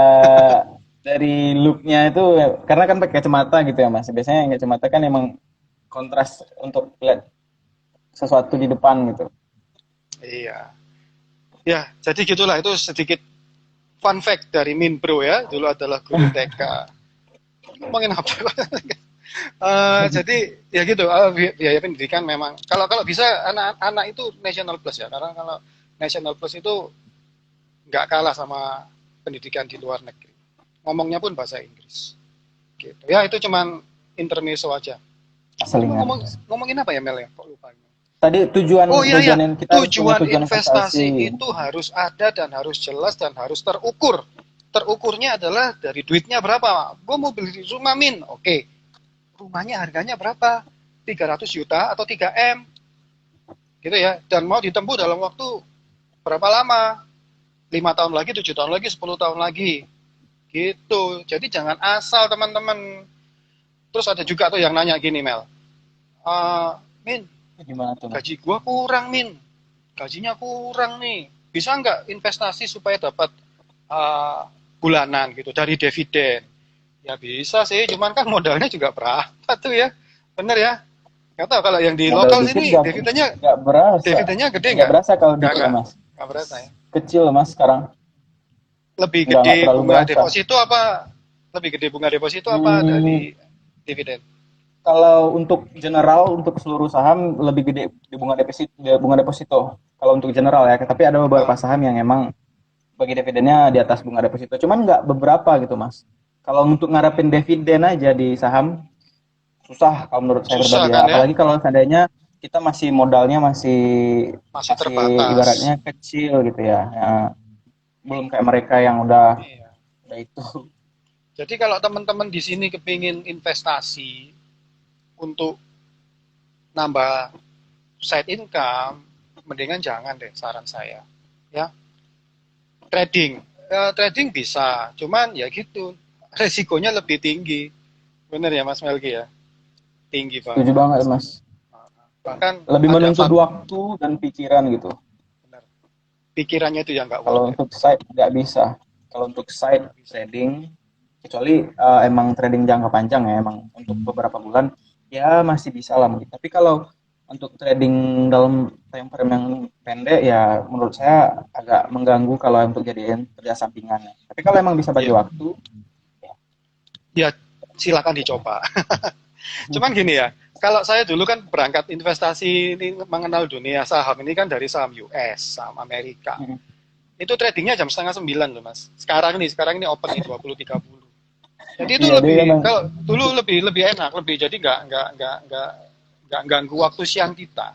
dari looknya itu karena kan pakai kacamata gitu ya Mas. Biasanya yang kacamata kan emang kontras untuk lihat sesuatu di depan gitu. Iya. Ya, jadi gitulah itu sedikit fun fact dari Min Bro ya. Dulu adalah guru TK. Ngomongin apa? Jadi ya gitu, biaya pendidikan memang kalau bisa anak-anak itu national plus ya, karena kalau national plus itu nggak kalah sama pendidikan di luar negeri. Ngomongnya pun bahasa Inggris. Gitu. Ya itu cuman intermezzo aja. Selingan. Ngomongin apa ya Mel ya? Kok lupa. Tadi tujuan Oh iya ya, tujuan yang kita harus punya tujuan tujuan investasi investasi. itu harus ada dan harus jelas dan harus terukur. Terukurnya adalah dari duitnya berapa. Gue mau beli rumah min, oke. Rumahnya harganya berapa? 300 juta atau 3 M, gitu ya. Dan mau ditempuh dalam waktu berapa lama? 5 tahun lagi, 7 tahun lagi, 10 tahun lagi, gitu. Jadi jangan asal teman-teman. Terus ada juga tuh yang nanya gini Mel, Min, Gimana tuh Mas? gaji gua kurang min, gajinya kurang nih, bisa nggak investasi supaya dapat uh, bulanan gitu dari dividen? Ya bisa sih, cuman kan modalnya juga berapa tuh ya, bener ya? Nggak tahu kalau yang di Modal lokal dikit sini nggak berasa, dividennya gede nggak nggak? berasa kalau Nggak dikit nggak Mas. nggak berasa ya. Kecil Mas sekarang, Lebih nggak gede terlalu bunga berasa. deposito apa? Lebih gede bunga deposito apa Hmm, dari dividen? kalau untuk general untuk seluruh saham lebih gede di bunga deposito. Kalau untuk general ya, tapi ada beberapa Uh, saham yang emang bagi dividennya di atas bunga deposito. Cuman nggak beberapa gitu Mas. Kalau untuk ngarepin dividen aja di saham susah kalau menurut saya Susah pribadi kan ya. ya? Apalagi kalau seandainya kita masih modalnya masih Masih masih terbatas. ibaratnya kecil gitu ya. Ya, belum kayak mereka yang Iya. udah itu. Jadi kalau teman-teman di sini kepingin investasi untuk nambah side income, mendingan jangan deh saran saya. Ya, trading. Trading bisa, cuman ya gitu, resikonya lebih tinggi. Bener ya Mas Melki ya? Tinggi Setuju banget. banget Mas. Bahkan Lebih ada menuntut waktu dan pikiran gitu. bener, pikirannya itu yang nggak Kalau worth it. untuk side nggak bisa. Kalau untuk side Nggak bisa. trading, kecuali emang trading jangka panjang ya, emang untuk beberapa bulan, ya masih bisa lah mungkin. Tapi kalau untuk trading dalam time frame yang pendek, ya menurut saya agak mengganggu kalau untuk jadiin kerja sampingannya. Tapi kalau emang bisa bagi Iya, waktu, ya. ya silakan dicoba. Cuman gini ya, kalau saya dulu kan berangkat investasi ini mengenal dunia saham ini kan dari saham US, saham Amerika. Mm. Itu tradingnya jam setengah 9 loh mas. Sekarang ini open nih 20.30. Jadi itu Iya, dia lebih, emang kalau dulu lebih enak, lebih jadi nggak ganggu waktu siang kita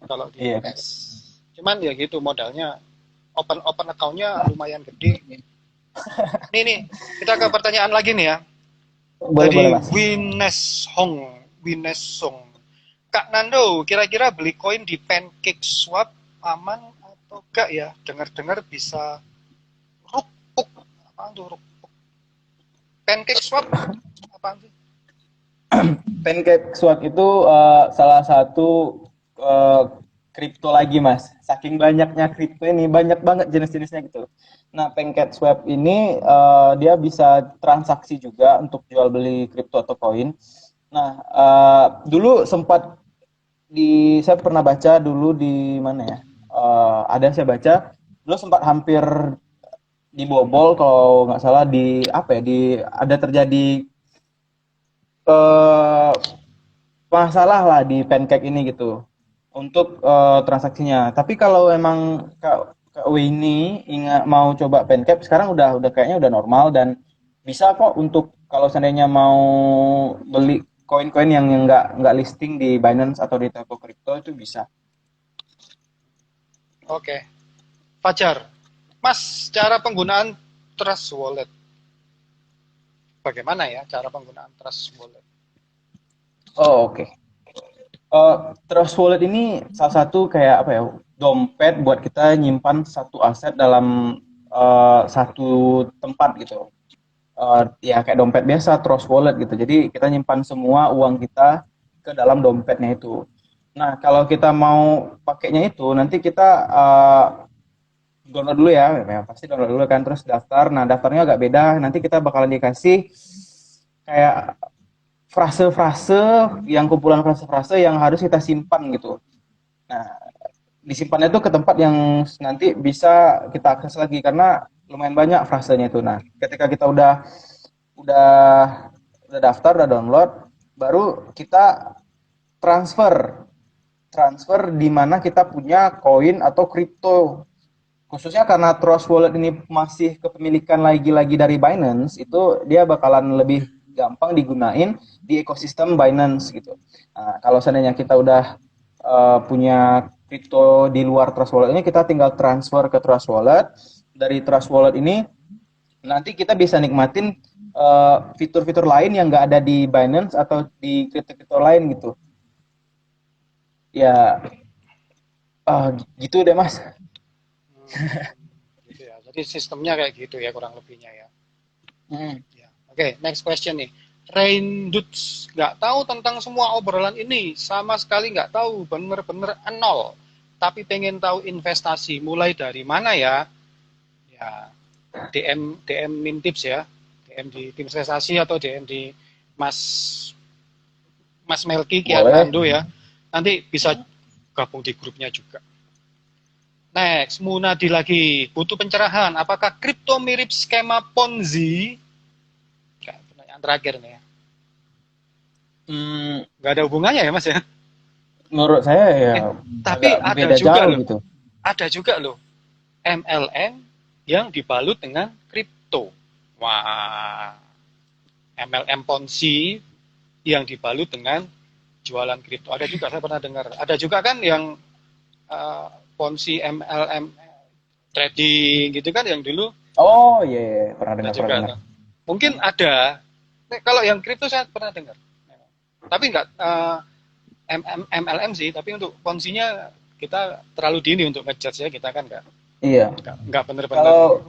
kalau di iya kan. US. Cuman ya gitu modalnya, open accountnya lumayan gede. Nih, kita ke pertanyaan lagi nih ya. Boleh boleh Dari Mas. Winesong. Kak Nando, kira-kira beli koin di Pancake Swap aman atau enggak ya? Dengar-dengar bisa rupuk. Apa tuh rupuk? Pancake Swap apa sih? Pancake Swap itu salah satu eh, kripto lagi mas. Saking banyaknya kripto ini banyak banget jenis-jenisnya gitu. Nah Pancake Swap ini dia bisa transaksi juga untuk jual beli kripto atau koin. Nah dulu sempat saya pernah baca dulu di mana ya? Ada saya baca dulu sempat hampir dibobol kalau nggak salah di apa ya di ada terjadi eh masalah lah di Pancake ini gitu untuk transaksinya. Tapi kalau emang Kak Winnie ingat mau coba Pancake sekarang udah kayaknya udah normal dan bisa kok untuk kalau seandainya mau beli koin-koin yang nggak listing di Binance atau di toko kripto itu bisa. Oke. Fajar. Mas, cara penggunaan Trust Wallet. Bagaimana ya cara penggunaan Trust Wallet? Oh oke. Trust Wallet ini salah satu kayak apa ya dompet buat kita nyimpan satu aset dalam satu tempat gitu. Ya kayak dompet biasa, Trust Wallet gitu. Jadi kita nyimpan semua uang kita ke dalam dompetnya itu. Nah, kalau kita mau pakainya itu, nanti kita download dulu ya, pasti download dulu kan, terus daftar. Nah, daftarnya agak beda. Nanti kita bakalan dikasih kayak frase-frase, yang kumpulan frase-frase yang harus kita simpan gitu. Nah, disimpannya itu ke tempat yang nanti bisa kita akses lagi karena lumayan banyak frasenya itu. Nah, ketika kita udah udah daftar, udah download, baru kita transfer transfer di mana kita punya koin atau kripto. Khususnya karena Trust Wallet ini masih kepemilikan lagi-lagi dari Binance, itu dia bakalan lebih gampang digunain di ekosistem Binance gitu. Nah, kalau seandainya kita udah punya kripto di luar Trust Wallet ini, kita tinggal transfer ke Trust Wallet. Dari Trust Wallet ini nanti kita bisa nikmatin fitur-fitur lain yang nggak ada di Binance atau di kripto-kripto lain gitu. Ya, gitu deh mas. Gitu ya. Jadi sistemnya kayak gitu ya kurang lebihnya ya. Hmm. Ya. Oke, next question nih. Rain Dudes nggak tahu tentang semua obrolan ini, sama sekali nggak tahu, bener-bener nol. Tapi pengen tahu investasi, mulai dari mana ya? Ya, DM Min Tips ya, DM di tim investasi atau DM di Mas Mas Melki Kian Boleh. Nando ya. Nanti bisa gabung di grupnya juga. Next, Munadi lagi, butuh pencerahan. Apakah kripto mirip skema Ponzi? Pertanyaan terakhir nih ya. Hmm, Nggak ada hubungannya ya Mas ya. menurut saya ya Tapi agak beda jauh gitu. ada juga loh MLM yang dibalut dengan kripto. Wah, MLM Ponzi yang dibalut dengan jualan kripto. Ada juga saya pernah dengar. Ada juga kan yang Ponzi MLM trading gitu kan yang dulu Oh iya, iya, pernah ada dengar, pernah juga dengar. tuh. Mungkin ada. Kalau yang kripto saya pernah dengar. Tapi nggak MLM sih, tapi untuk Ponzi-nya kita terlalu dini untuk ngejudge ya, kita kan Iya. nggak bener-bener Kalau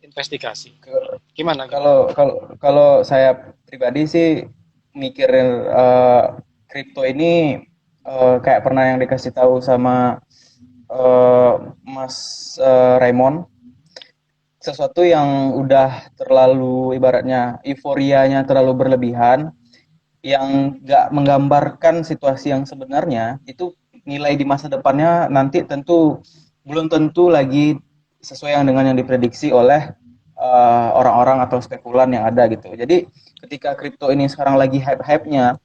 investigasi. ke- Gimana gimana? kalau kalau kalau saya pribadi sih mikir kripto ini kayak pernah yang dikasih tahu sama eh, Mas Raymond, sesuatu yang udah terlalu ibaratnya euforianya terlalu berlebihan, yang nggak menggambarkan situasi yang sebenarnya, itu nilai di masa depannya nanti tentu belum tentu lagi sesuai yang dengan yang diprediksi oleh orang-orang atau spekulan yang ada gitu. Jadi ketika kripto ini sekarang lagi hype-hype-nya,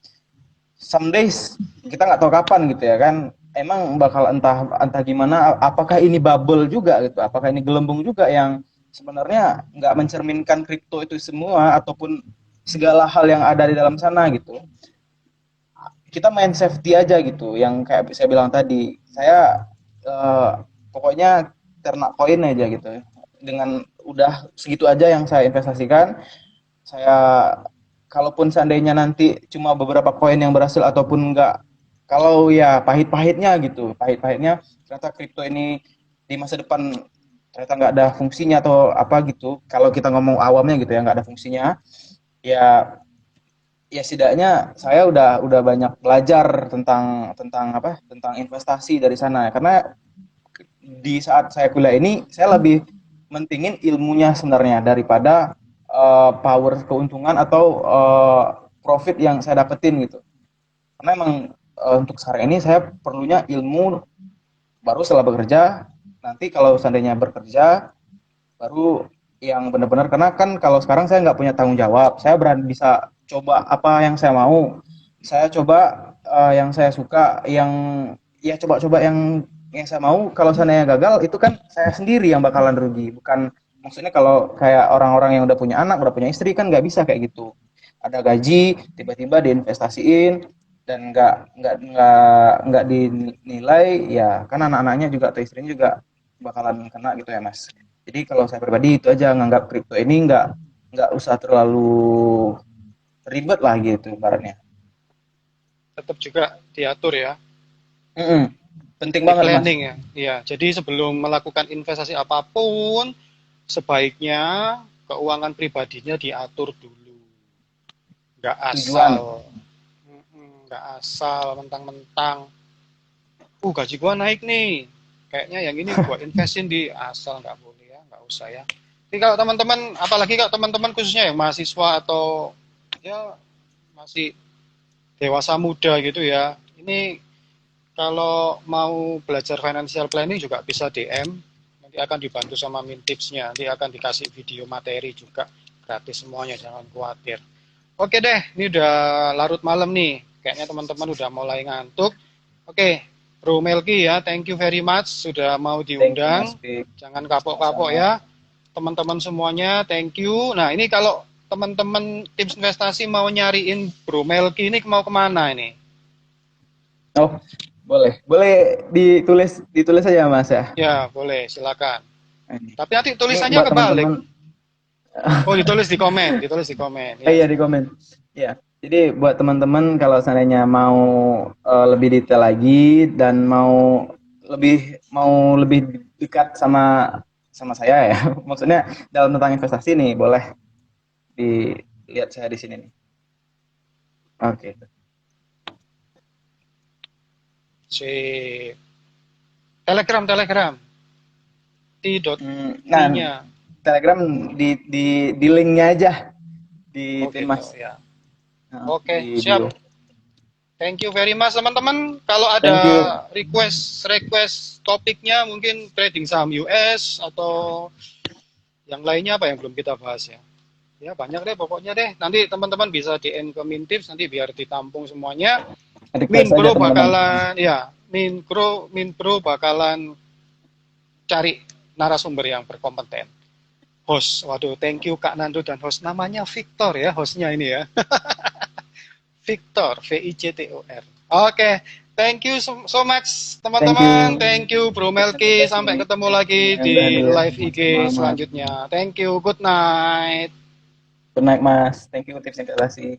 some days kita nggak tahu kapan gitu ya kan, emang bakal entah entah gimana, apakah ini bubble juga gitu, apakah ini gelembung juga yang sebenarnya nggak mencerminkan kripto itu semua ataupun segala hal yang ada di dalam sana gitu. Kita main safety aja gitu, yang kayak saya bilang tadi, saya eh, pokoknya ternak koin aja gitu, dengan udah segitu aja yang saya investasikan. Saya kalaupun seandainya nanti cuma beberapa koin yang berhasil ataupun enggak, kalau ya pahit-pahitnya gitu, pahit-pahitnya ternyata kripto ini di masa depan ternyata nggak ada fungsinya atau apa gitu, kalau kita ngomong awamnya gitu ya, nggak ada fungsinya, ya ya setidaknya saya udah banyak belajar tentang tentang apa, tentang investasi dari sana, karena di saat saya kuliah ini saya lebih mentingin ilmunya sebenarnya daripada power keuntungan atau profit yang saya dapetin gitu. Karena emang untuk sekarang ini saya perlunya ilmu baru setelah bekerja. Nanti kalau seandainya bekerja baru yang benar-benar, karena kan kalau sekarang saya nggak punya tanggung jawab, saya berani bisa coba apa yang saya mau, saya coba yang saya suka, yang ya coba-coba yang saya mau. Kalau seandainya gagal itu kan saya sendiri yang bakalan rugi, bukan, maksudnya kalau kayak orang-orang yang udah punya anak, udah punya istri kan nggak bisa kayak gitu, ada gaji tiba-tiba diinvestasiin dan nggak dinilai, ya kan anak-anaknya juga atau istrinya juga bakalan kena gitu ya mas. Jadi kalau saya pribadi itu aja, nganggap kripto ini nggak usah terlalu ribet lah gitu ibaratnya. Tetap juga diatur ya, Mm-mm. Penting di banget mas. planning ya. Iya, jadi sebelum melakukan investasi apapun, sebaiknya keuangan pribadinya diatur dulu. Nggak Tujuan. asal, nggak asal mentang-mentang, gaji gua naik nih, kayaknya yang ini gua investin di asal, nggak boleh ya, nggak usah ya. Jadi kalau teman-teman, apalagi kalau teman-teman khususnya yang mahasiswa atau ya masih dewasa muda gitu ya, ini kalau mau belajar financial planning juga bisa DM, nanti akan dibantu sama Min Tipsnya, nanti akan dikasih video materi juga, gratis semuanya, jangan khawatir. Oke deh, ini udah larut malam nih, kayaknya teman-teman udah mulai ngantuk. Oke, Bro Melki ya, thank you very much sudah mau Thank you mas diundang, Pip. jangan kapok-kapok Sama-sama. ya. Teman-teman semuanya, thank you. Nah ini kalau teman-teman tips investasi mau nyariin Bro Melki ini mau kemana ini? Oh boleh, boleh ditulis ditulis aja mas ya. Ya boleh, silakan. Tapi nanti Ini tulisannya buat kebalik. teman-teman. Oh, ditulis di komen, ditulis di komen. Ya, Iya ya. di komen. Ya. Jadi buat teman-teman kalau seandainya mau lebih detail lagi dan lebih mau lebih dekat sama sama saya ya. Maksudnya dalam tentang investasi nih, boleh dilihat saya di sini nih. Oke. Sip. Telegram, Telegram. Nah, T.me-nya. Telegram di linknya aja di Oh pin gitu, Mas. ya. Nah, Oke, di siap. bio. Thank you very much teman-teman. Kalau ada Thank you. request topiknya mungkin trading saham US atau yang lainnya apa yang belum kita bahas ya. Ya banyak deh pokoknya deh. Nanti teman-teman bisa DM ke Mintips nanti biar ditampung semuanya. Request aja Minpro teman-teman. bakalan ya, Minpro bakalan cari narasumber yang berkompeten. Host, waduh, thank you Kak Nando dan host namanya Victor ya, hostnya ini ya. Victor, Victor. Oke, thank you so much Thank teman-teman. you. Thank you Bro Melki. Sampai ketemu lagi Ya, udah di hadir. live IG Selamat. selanjutnya. Thank you. Good night. Good night, Mas. Thank you tips yang dikasih.